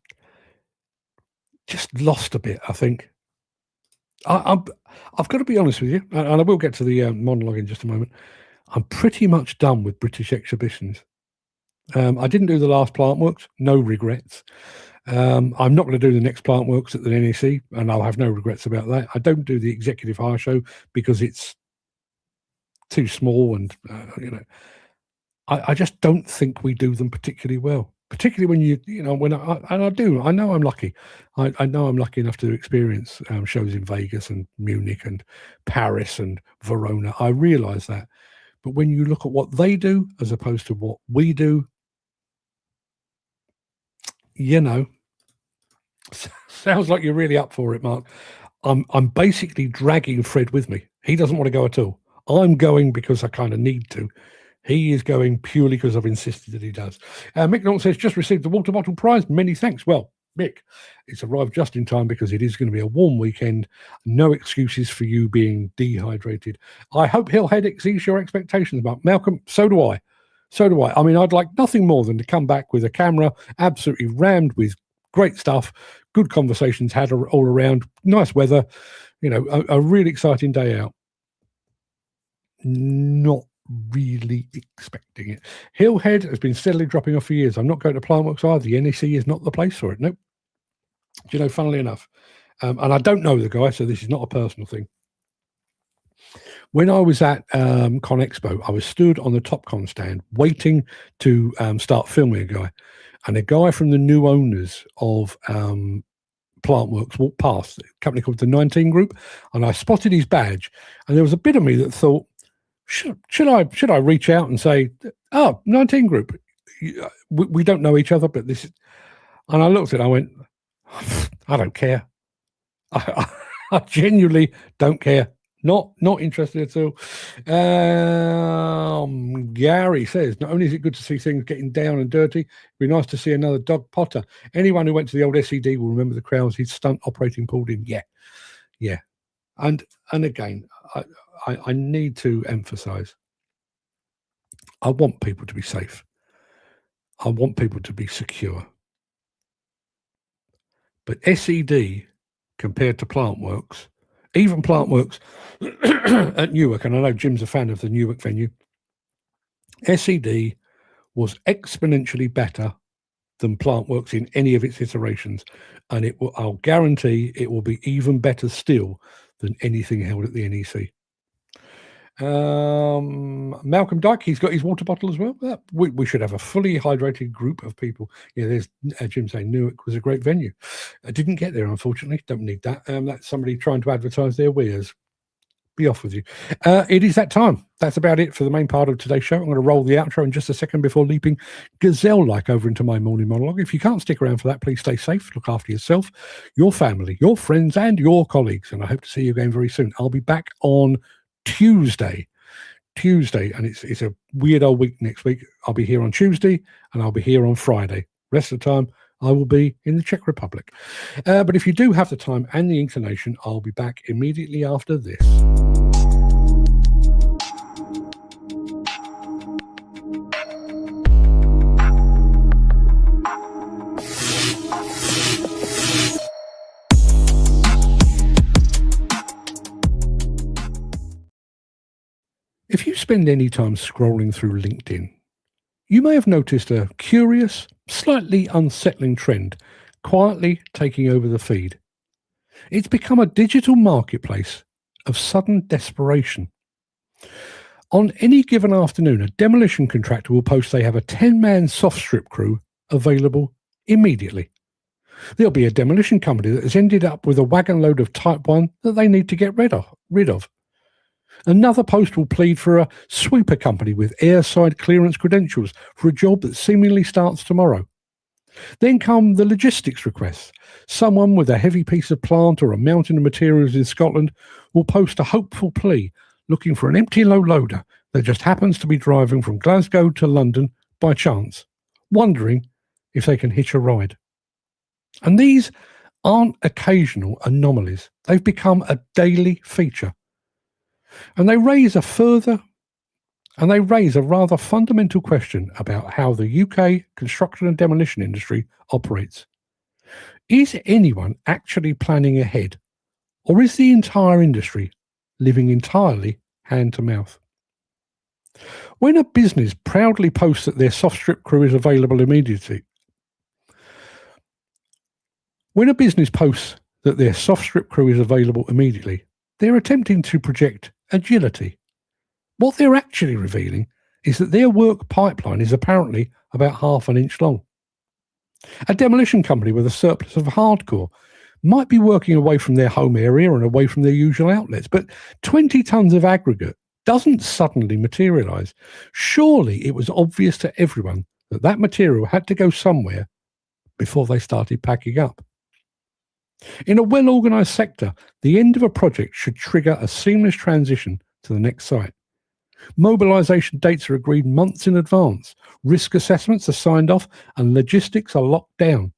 lost a bit, I think. I've got to be honest with you, and I will get to the monologue in just a moment. I'm pretty much done with British exhibitions. I didn't do the last plant works, no regrets. I'm not going to do the next plant works at the NEC, and I'll have no regrets about that. I don't do the executive hire show because it's too small, and I just don't think we do them particularly well. Particularly when I know I'm lucky. I know I'm lucky enough to experience shows in Vegas and Munich and Paris and Verona. I realise that, but when you look at what they do as opposed to what we do, sounds like you're really up for it, Mark. I'm basically dragging Fred with me. He doesn't want to go at all. I'm going because I kind of need to. He is going purely because I've insisted that he does. Mick Norton says, just received the water bottle prize. Many thanks. Well, Mick, it's arrived just in time because it is going to be a warm weekend. No excuses for you being dehydrated. I hope Hillhead exceeds your expectations, Mark. Malcolm, so do I. I mean, I'd like nothing more than to come back with a camera absolutely rammed with great stuff, good conversations had all around, nice weather, a really exciting day out. Not really expecting it. Hillhead has been steadily dropping off for years. I'm not going to Plantworks either. The NEC is not the place for it. Nope. Funnily enough, and I don't know the guy, so this is not a personal thing. When I was at Con Expo, I was stood on the Topcon stand waiting to start filming a guy. And a guy from the new owners of Plantworks walked past, a company called the 19 Group, and I spotted his badge. And there was a bit of me that thought, should I reach out and say, oh, 19 Group, we don't know each other, but this is... And I looked at it, I went, I don't care. I genuinely don't care. Not interested at all. Gary says, not only is it good to see things getting down and dirty, it'd be nice to see another dog potter. Anyone who went to the old SED will remember the crowds his stunt operating pulled in. Yeah. And again, I need to emphasize, I want people to be safe. I want people to be secure. But SED compared to Plantworks, even Plantworks at Newark, and I know Jim's a fan of the Newark venue, SED was exponentially better than plant works in any of its iterations, and I'll guarantee it will be even better still than anything held at the NEC. Malcolm Dyke, he's got his water bottle as well. We should have a fully hydrated group of people. Yeah, there's Jim saying Newark was a great venue. I didn't get there, unfortunately. Don't need that. That's somebody trying to advertise their wares. Be off with you. It is that time. That's about it for the main part of today's show. I'm going to roll the outro in just a second before leaping gazelle-like over into my morning monologue. If you can't stick around for that, please stay safe, look after yourself, your family, your friends, and your colleagues. And I hope to see you again very soon. I'll be back on Tuesday, and it's a weird old week next week. I'll be here on Tuesday, and I'll be here on Friday. Rest of the time, I will be in the Czech Republic. But if you do have the time and the inclination, I'll be back immediately after this. If you spend any time scrolling through LinkedIn, you may have noticed a curious, slightly unsettling trend quietly taking over the feed. It's become a digital marketplace of sudden desperation. On any given afternoon, a demolition contractor will post they have a 10-man soft strip crew available immediately. There'll be a demolition company that has ended up with a wagon load of Type 1 that they need to get rid of. Another post will plead for a sweeper company with airside clearance credentials for a job that seemingly starts tomorrow. Then come the logistics requests. Someone with a heavy piece of plant or a mountain of materials in Scotland will post a hopeful plea looking for an empty low loader that just happens to be driving from Glasgow to London by chance, wondering if they can hitch a ride. And these aren't occasional anomalies. They've become a daily feature. And they raise a rather fundamental question about how the UK construction and demolition industry operates. Is anyone actually planning ahead, or is the entire industry living entirely hand to mouth? When a business proudly posts that their soft strip crew is available immediately, they're attempting to project agility. What they're actually revealing is that their work pipeline is apparently about half an inch long. A demolition company with a surplus of hardcore might be working away from their home area and away from their usual outlets, but 20 tons of aggregate doesn't suddenly materialise. Surely it was obvious to everyone that that material had to go somewhere before they started packing up. In a well-organised sector, the end of a project should trigger a seamless transition to the next site. Mobilisation dates are agreed months in advance, risk assessments are signed off, and logistics are locked down.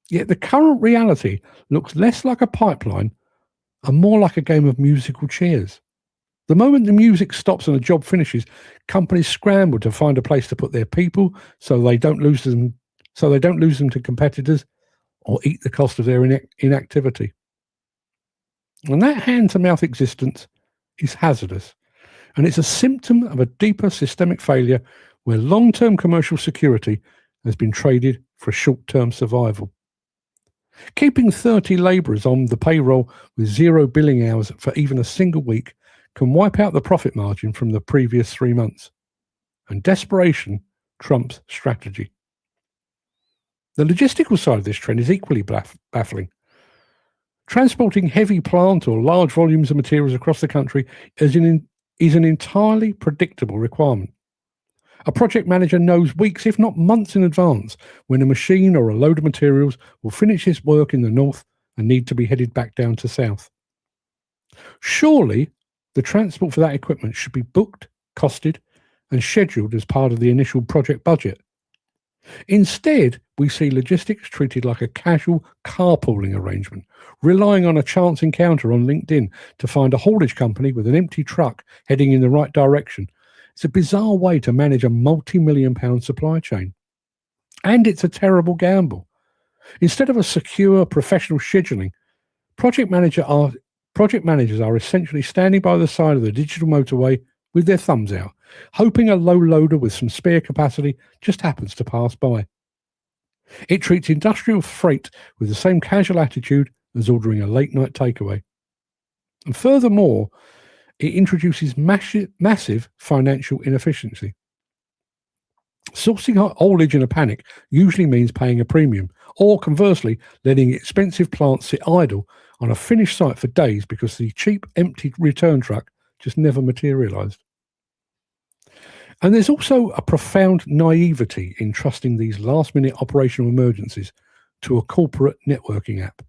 Yet the current reality looks less like a pipeline and more like a game of musical chairs. The moment the music stops and a job finishes, companies scramble to find a place to put their people so they don't lose them to competitors or eat the cost of their inactivity. And that hand-to-mouth existence is hazardous, and it's a symptom of a deeper systemic failure where long-term commercial security has been traded for short-term survival. Keeping 30 labourers on the payroll with 0 billing hours for even a single week can wipe out the profit margin from the previous 3 months. And desperation trumps strategy. The logistical side of this trend is equally baffling. Transporting heavy plant or large volumes of materials across the country is an entirely predictable requirement. A project manager knows weeks, if not months in advance, when a machine or a load of materials will finish its work in the north and need to be headed back down to south. Surely, the transport for that equipment should be booked, costed, and scheduled as part of the initial project budget. Instead, we see logistics treated like a casual carpooling arrangement, relying on a chance encounter on LinkedIn to find a haulage company with an empty truck heading in the right direction. It's a bizarre way to manage a multi-million-pound supply chain. And it's a terrible gamble. Instead of a secure professional scheduling, project managers are essentially standing by the side of the digital motorway with their thumbs out, hoping a low loader with some spare capacity just happens to pass by. It treats industrial freight with the same casual attitude as ordering a late-night takeaway. And furthermore, it introduces massive financial inefficiency. Sourcing haulage in a panic usually means paying a premium, or conversely, letting expensive plants sit idle on a finished site for days because the cheap, empty return truck just never materialised. And there's also a profound naivety in trusting these last-minute operational emergencies to a corporate networking app.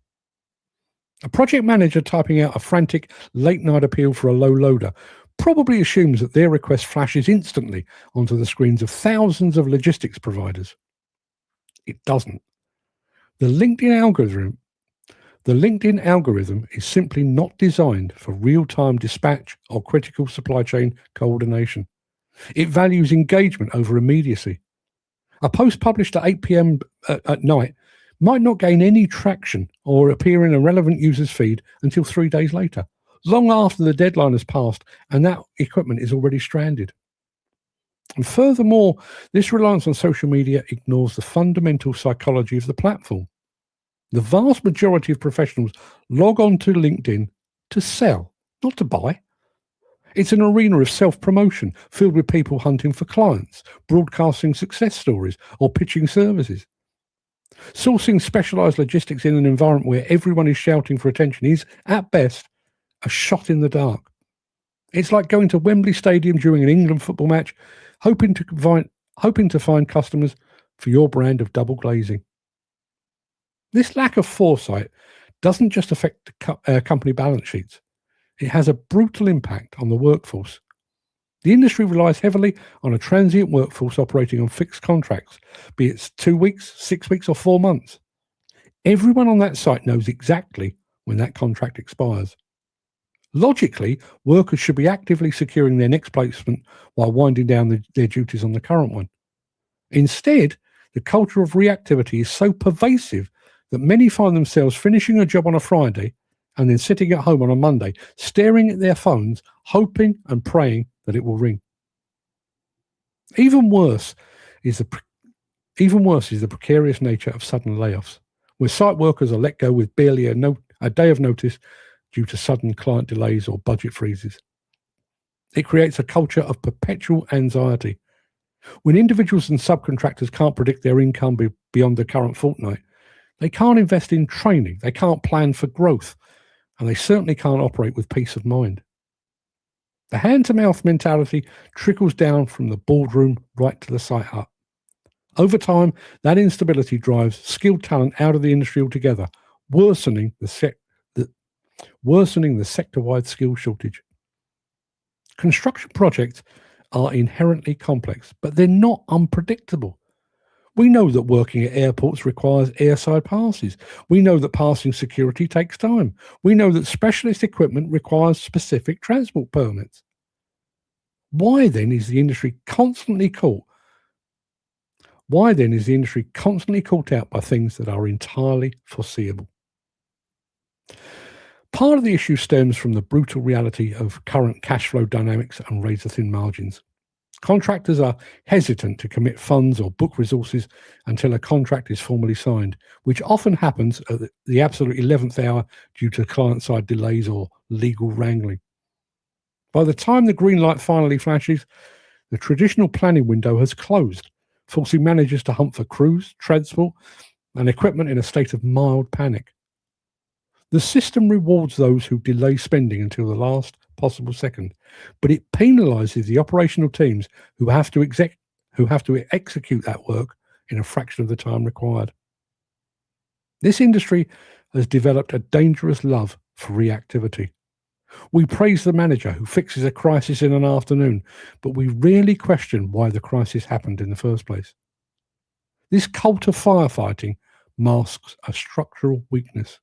A project manager typing out a frantic late-night appeal for a low loader probably assumes that their request flashes instantly onto the screens of thousands of logistics providers. It doesn't. The LinkedIn algorithm is simply not designed for real-time dispatch or critical supply chain coordination. It values engagement over immediacy. A post published at 8 p.m. at night might not gain any traction or appear in a relevant user's feed until 3 days later, long after the deadline has passed and that equipment is already stranded. And furthermore, this reliance on social media ignores the fundamental psychology of the platform. The vast majority of professionals log on to LinkedIn to sell, not to buy. It's an arena of self-promotion filled with people hunting for clients, broadcasting success stories, or pitching services. Sourcing specialised logistics in an environment where everyone is shouting for attention is, at best, a shot in the dark. It's like going to Wembley Stadium during an England football match, hoping to find customers for your brand of double glazing. This lack of foresight doesn't just affect company balance sheets. It has a brutal impact on the workforce. The industry relies heavily on a transient workforce operating on fixed contracts, be it 2 weeks, 6 weeks, or 4 months. Everyone on that site knows exactly when that contract expires. Logically, workers should be actively securing their next placement while winding down their duties on the current one. Instead, the culture of reactivity is so pervasive that many find themselves finishing a job on a Friday and then sitting at home on a Monday, staring at their phones, hoping and praying that it will ring. Even worse is the precarious nature of sudden layoffs, where site workers are let go with barely a day of notice due to sudden client delays or budget freezes. It creates a culture of perpetual anxiety. When individuals and subcontractors can't predict their income beyond the current fortnight, they can't invest in training, they can't plan for growth, and they certainly can't operate with peace of mind. The hand-to-mouth mentality trickles down from the boardroom right to the site hut. Over time, that instability drives skilled talent out of the industry altogether, worsening the sector-wide skill shortage. Construction projects are inherently complex, but they're not unpredictable. We know that working at airports requires airside passes. We know that passing security takes time. We know that specialist equipment requires specific transport permits. Why then is the industry constantly caught out by things that are entirely foreseeable? Part of the issue stems from the brutal reality of current cash flow dynamics and razor-thin margins. Contractors are hesitant to commit funds or book resources until a contract is formally signed, which often happens at the absolute 11th hour due to client-side delays or legal wrangling. By the time the green light finally flashes, the traditional planning window has closed, forcing managers to hunt for crews, transport, and equipment in a state of mild panic. The system rewards those who delay spending until the last possible second, but it penalises the operational teams who have to execute that work in a fraction of the time required. This industry has developed a dangerous love for reactivity. We praise the manager who fixes a crisis in an afternoon, but we rarely question why the crisis happened in the first place. This cult of firefighting masks a structural weakness.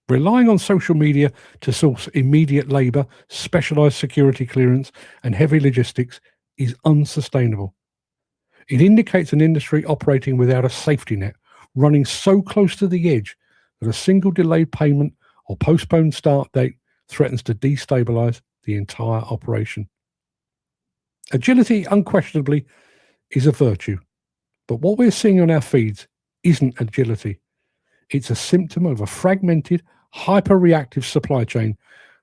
Relying on social media to source immediate labour, specialised security clearance, and heavy logistics is unsustainable. It indicates an industry operating without a safety net, running so close to the edge that a single delayed payment or postponed start date threatens to destabilise the entire operation. Agility, unquestionably, is a virtue, But what we're seeing on our feeds isn't agility. It's a symptom of a fragmented, hyper-reactive supply chain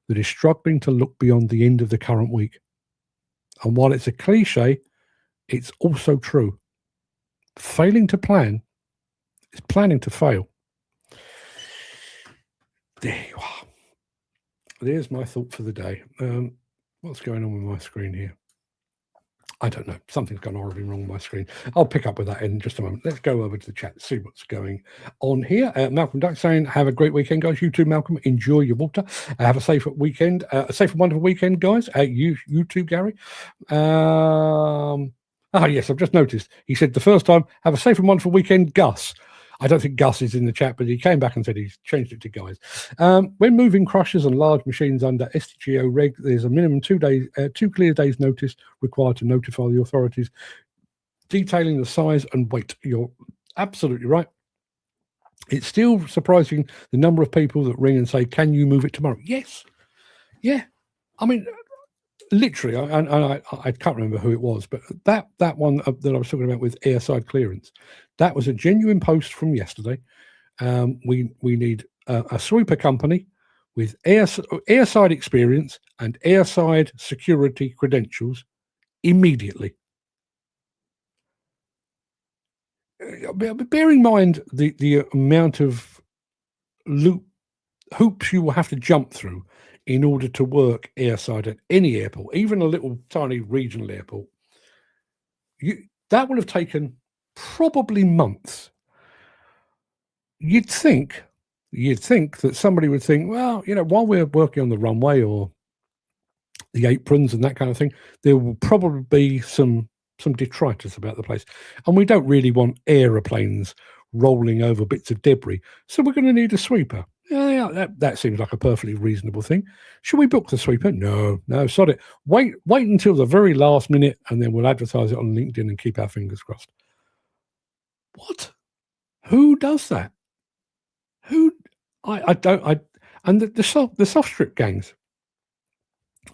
that is struggling to look beyond the end of the current week. And while it's a cliche, it's also true. Failing to plan is planning to fail. There you are. There's my thought for the day. What's going on with my screen here? I don't know. Something's gone horribly wrong with my screen. I'll pick up with that in just a moment. Let's go over to the chat, see what's going on here. Malcolm Duck saying, have a great weekend, guys. You too, Malcolm. Enjoy your water. Have a safe weekend. A safe and wonderful weekend, guys. You too, Gary. Yes, I've just noticed. He said the first time, have a safe and wonderful weekend, Gus. I don't think Gus is in the chat, but he came back and said he's changed it to guys. When moving crushers and large machines under STGO reg, there's a minimum 2 clear days notice required to notify the authorities, detailing the size and weight. You're absolutely right. It's still surprising the number of people that ring and say, can you move it tomorrow? Yes. Yeah. I mean, literally, I can't remember who it was, but that one that I was talking about with airside clearance, that was a genuine post from yesterday. We need a sweeper company with airside experience and airside security credentials immediately. Bear in mind the amount of hoops you will have to jump through in order to work airside at any airport, even a little tiny regional airport. That would have taken probably months. You'd think that somebody would think, well, while we're working on the runway or the aprons and that kind of thing, there will probably be some detritus about the place. And we don't really want aeroplanes rolling over bits of debris. So we're going to need a sweeper. Yeah, that seems like a perfectly reasonable thing. Should we book the sweeper? No, sod it. Wait until the very last minute, and then we'll advertise it on LinkedIn and keep our fingers crossed. What? Who does that? And the soft strip gangs.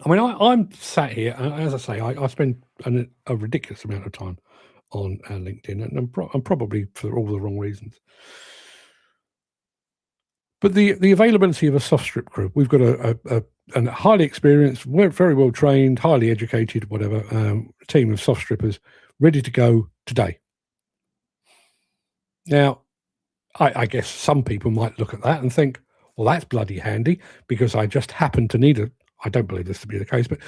I mean, I'm sat here, as I say, I spend a ridiculous amount of time on LinkedIn, and I'm probably for all the wrong reasons. But the availability of a soft strip crew, we've got a highly experienced, very well trained, highly educated, whatever, team of soft strippers ready to go today. Now, I guess some people might look at that and think, well, that's bloody handy because I just happen to need I don't believe this to be the case, but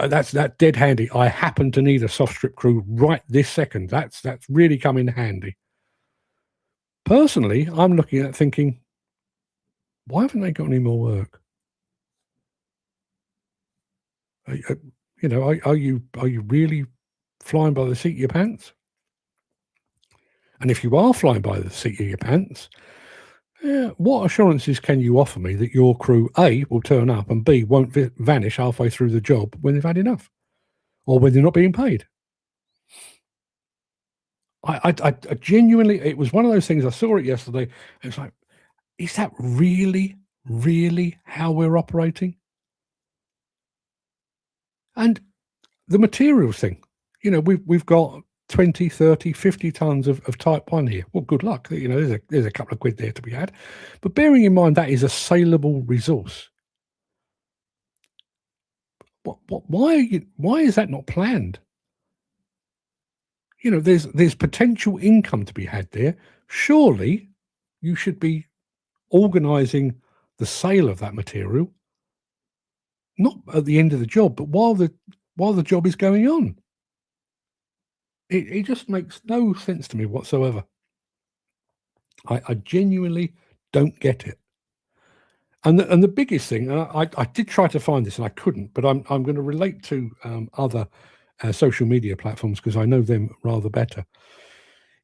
that's dead handy. I happen to need a soft strip crew right this second. That's really come in handy. Personally, I'm looking at thinking, why haven't they got any more work? Are you really flying by the seat of your pants? And if you are flying by the seat of your pants, what assurances can you offer me that your crew, A, will turn up, and B, won't vanish halfway through the job when they've had enough, or when they're not being paid? I genuinely, it was one of those things. I saw it yesterday. It's like, is that really how we're operating? And the materials thing, we've got 20, 30, 50 tons of type 1 here. Well, good luck. There's a couple of quid there to be had. But bearing in mind that is a saleable resource. Why is that not planned? There's potential income to be had there. Surely you should be organising the sale of that material, not at the end of the job, but while the job is going on. It just makes no sense to me whatsoever. I genuinely don't get it. And the biggest thing, I did try to find this and I couldn't, but I'm going to relate to other social media platforms because I know them rather better.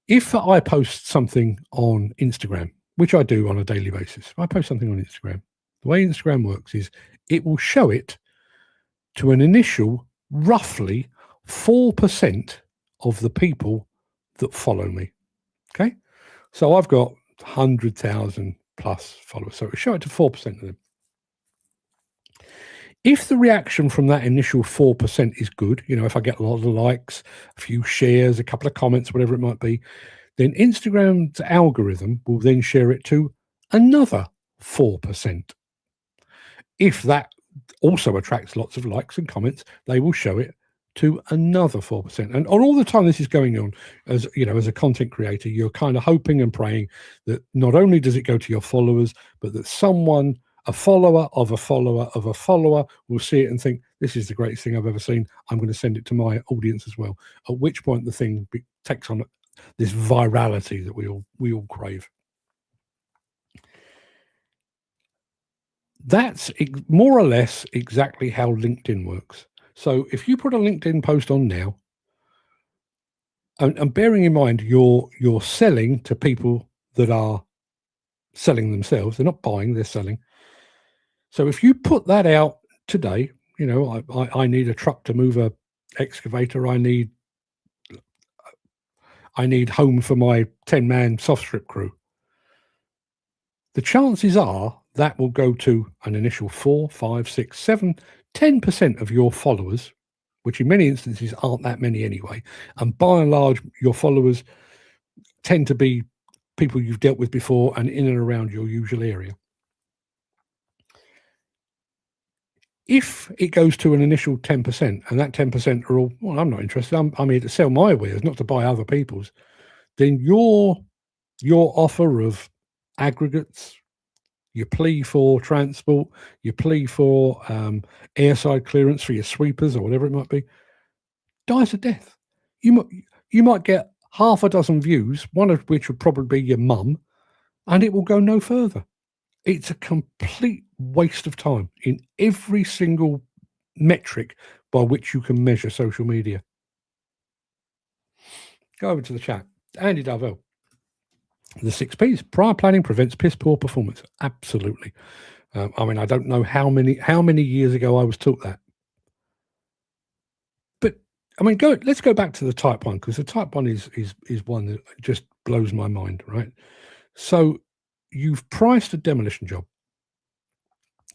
If I post something on Instagram, which I do on a daily basis, if I post something on Instagram, the way Instagram works is it will show it to an initial roughly 4% of the people that follow me. Okay. So I've got 100,000 plus followers. So it'll show it to 4% of them. If the reaction from that initial 4% is good, if I get a lot of likes, a few shares, a couple of comments, whatever it might be, then Instagram's algorithm will then share it to another 4%. If that also attracts lots of likes and comments, they will show it to another 4%. And all the time this is going on, as a content creator, you're kind of hoping and praying that not only does it go to your followers, but that someone, a follower of a follower of a follower, will see it and think, this is the greatest thing I've ever seen. I'm going to send it to my audience as well. At which point the thing takes on this virality that we all crave. That's more or less exactly how LinkedIn works. So if you put a LinkedIn post on now, and bearing in mind you're selling to people that are selling themselves, they're not buying, they're selling. So if you put that out today, I need a truck to move a excavator, I need home for my 10-man soft strip crew. The chances are that will go to an initial 4, 5, 6, 7, 10% of your followers, which in many instances aren't that many anyway. And by and large, your followers tend to be people you've dealt with before and in and around your usual area. If it goes to an initial 10%, and that 10% are all, well, I'm not interested, I'm here to sell my wares, not to buy other people's, then your offer of aggregates, your plea for transport, your plea for airside clearance for your sweepers or whatever it might be, dies a death. You might get half a dozen views, one of which would probably be your mum, and it will go no further. It's a complete waste of time in every single metric by which you can measure social media. Go over to the chat. Andy Darvell. The 6 Ps. Prior planning prevents piss poor performance. Absolutely. I don't know how many years ago I was taught that. But let's go back to the type 1, because the type 1 is one that just blows my mind, right? So you've priced a demolition job.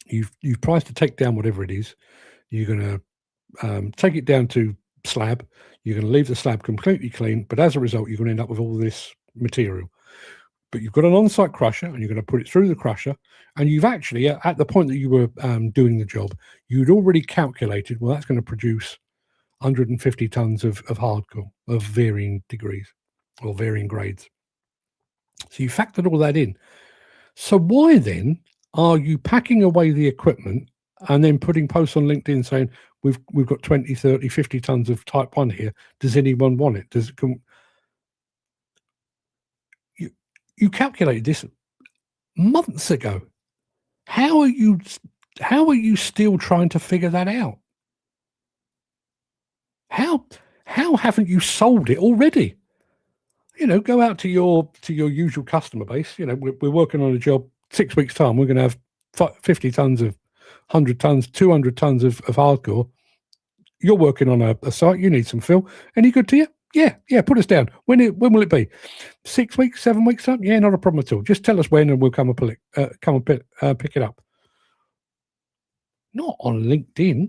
You've priced to take down whatever it is. You're going to take it down to slab. You're going to leave the slab completely clean, but as a result, you're going to end up with all this material. But you've got an on-site crusher, and you're going to put it through the crusher, and you've actually, at the point that you were doing the job, you'd already calculated, well, that's going to produce 150 tons of hardcore of varying degrees or varying grades. So you factored all that in. So why then are you packing away the equipment and then putting posts on LinkedIn saying, we've got 20, 30, 50 tons of type 1 here. Does anyone want it? You calculated this months ago. How are you still trying to figure that out? How haven't you sold it already? Go out to your usual customer base. We're working on a job 6 weeks' time. We're going to have 50 tons of 100 tons, 200 tons of hardcore. You're working on a site. You need some fill. Any good to you? Yeah. Put us down. When will it be? 6 weeks, 7 weeks time? Yeah, not a problem at all. Just tell us when, and we'll come and pick it up. Not on LinkedIn.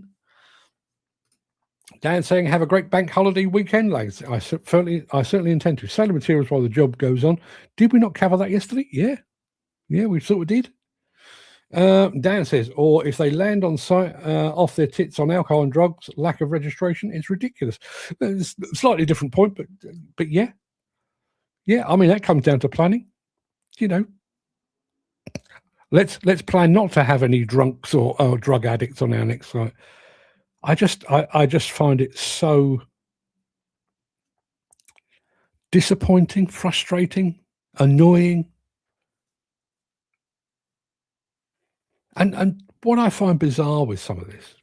Dan saying, have a great bank holiday weekend, lads. I certainly intend to. Sale of materials while the job goes on. Did we not cover that yesterday? Yeah, we sort of did. Dan says, or if they land on site off their tits on alcohol and drugs, lack of registration, it's ridiculous. It's a slightly different point, but yeah. That comes down to planning. Let's plan not to have any drunks or drug addicts on our next site. I just find it so disappointing, frustrating, annoying. And what I find bizarre with some of this,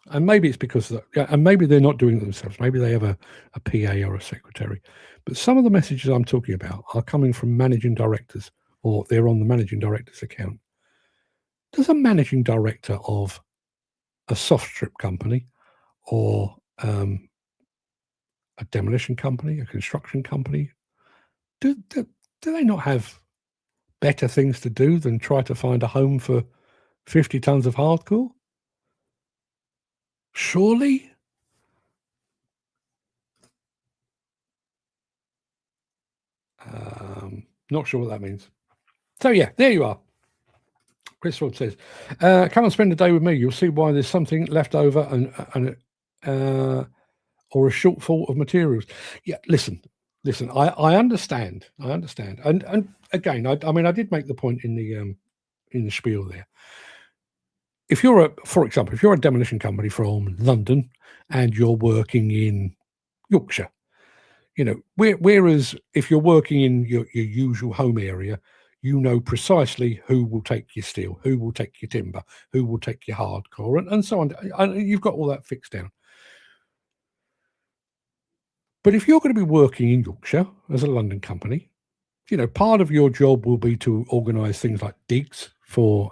and maybe it's because and maybe they're not doing it themselves. Maybe they have a PA or a secretary. But some of the messages I'm talking about are coming from managing directors, or they're on the managing director's account. Does a managing director of a soft strip company or a demolition company, a construction company, do they not have better things to do than try to find a home for 50 tons of hardcore? Surely? Not sure what that means. So yeah, there you are. Chris Ford says, come and spend a day with me. You'll see why there's something left over and or a shortfall of materials. Yeah, listen. I understand. And again, I mean, I did make the point in the spiel there. If you're for example, if you're a demolition company from London and you're working in Yorkshire, you know, whereas if you're working in your usual home area, you know precisely who will take your steel, who will take your timber, who will take your hardcore, and so on. And you've got all that fixed down. But if you're going to be working in Yorkshire as a London company, you know, part of your job will be to organise things like digs for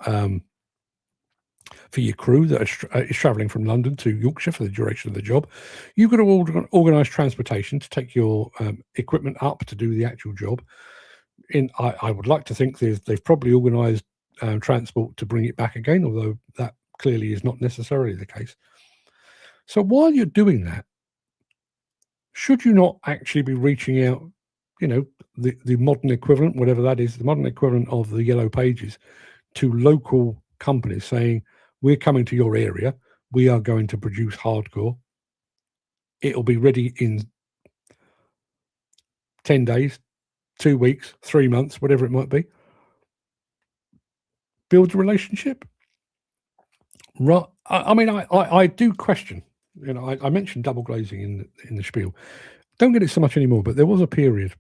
your crew that is travelling from London to Yorkshire for the duration of the job. You've got to organise transportation to take your equipment up to do the actual job. I would like to think they've probably organised transport to bring it back again, although that clearly is not necessarily the case. So while you're doing that, should you not actually be reaching out, you know, the modern equivalent, whatever that is, the modern equivalent of the yellow pages, to local companies saying, we're coming to your area, we are going to produce hardcore. It'll be ready in 10 days, 2 weeks, 3 months, whatever it might be. Build a relationship. Right. I mean, I do question, you know, I mentioned double glazing in the spiel. Don't get it so much anymore, but there was a period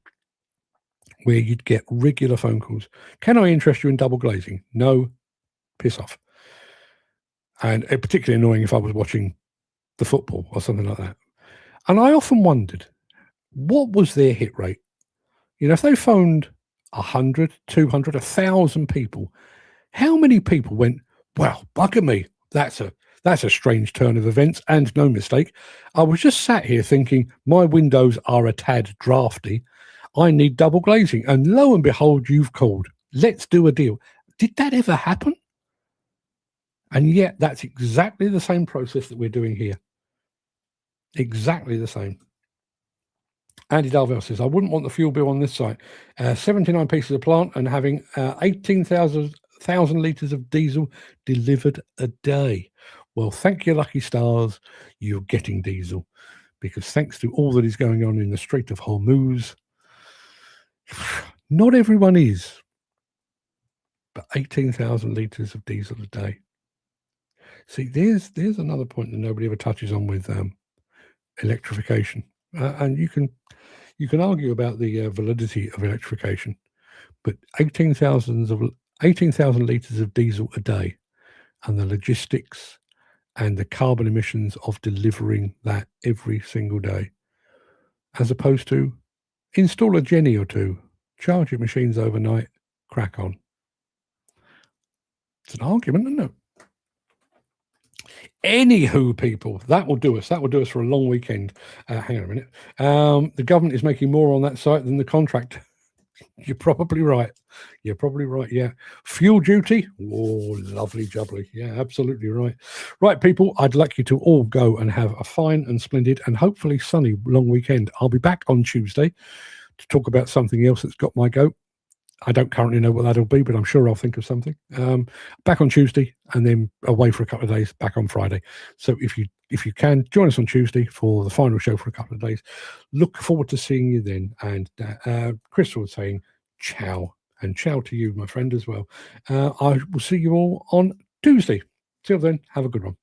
where you'd get regular phone calls. Can I interest you in double glazing? No, piss off. And it particularly annoying if I was watching the football or something like that. And I often wondered, what was their hit rate? You know, if they phoned 100, 200, 1,000 people, how many people went, well, bugger me, that's a strange turn of events, and no mistake. I was just sat here thinking, my windows are a tad drafty. I need double glazing. And lo and behold, you've called. Let's do a deal. Did that ever happen? And yet that's exactly the same process that we're doing here. Exactly the same. Andy Dalvell says, I wouldn't want the fuel bill on this site. 79 pieces of plant and having 18,000 litres of diesel delivered a day. Well, thank you, lucky stars, you're getting diesel. Because thanks to all that is going on in the Strait of Hormuz, not everyone is, but 18,000 litres of diesel a day. See, there's another point that nobody ever touches on with electrification. And you can argue about the validity of electrification, but 18,000 litres of diesel a day and the logistics and the carbon emissions of delivering that every single day, as opposed to install a Jenny or two, charge your machines overnight, crack on. It's an argument, isn't it? Anywho, people, that will do us. That will do us for a long weekend. Hang on a minute. The government is making more on that site than the contract. You're probably right. Yeah. Fuel duty. Oh, lovely jubbly. Yeah, absolutely right. Right, people, I'd like you to all go and have a fine and splendid and hopefully sunny long weekend. I'll be back on Tuesday to talk about something else that's got my goat. I don't currently know what that'll be, but I'm sure I'll think of something. Back on Tuesday and then away for a couple of days, back on Friday. So if you can, join us on Tuesday for the final show for a couple of days. Look forward to seeing you then. And Chris was saying ciao, and ciao to you, my friend, as well. I will see you all on Tuesday. Till then, have a good one.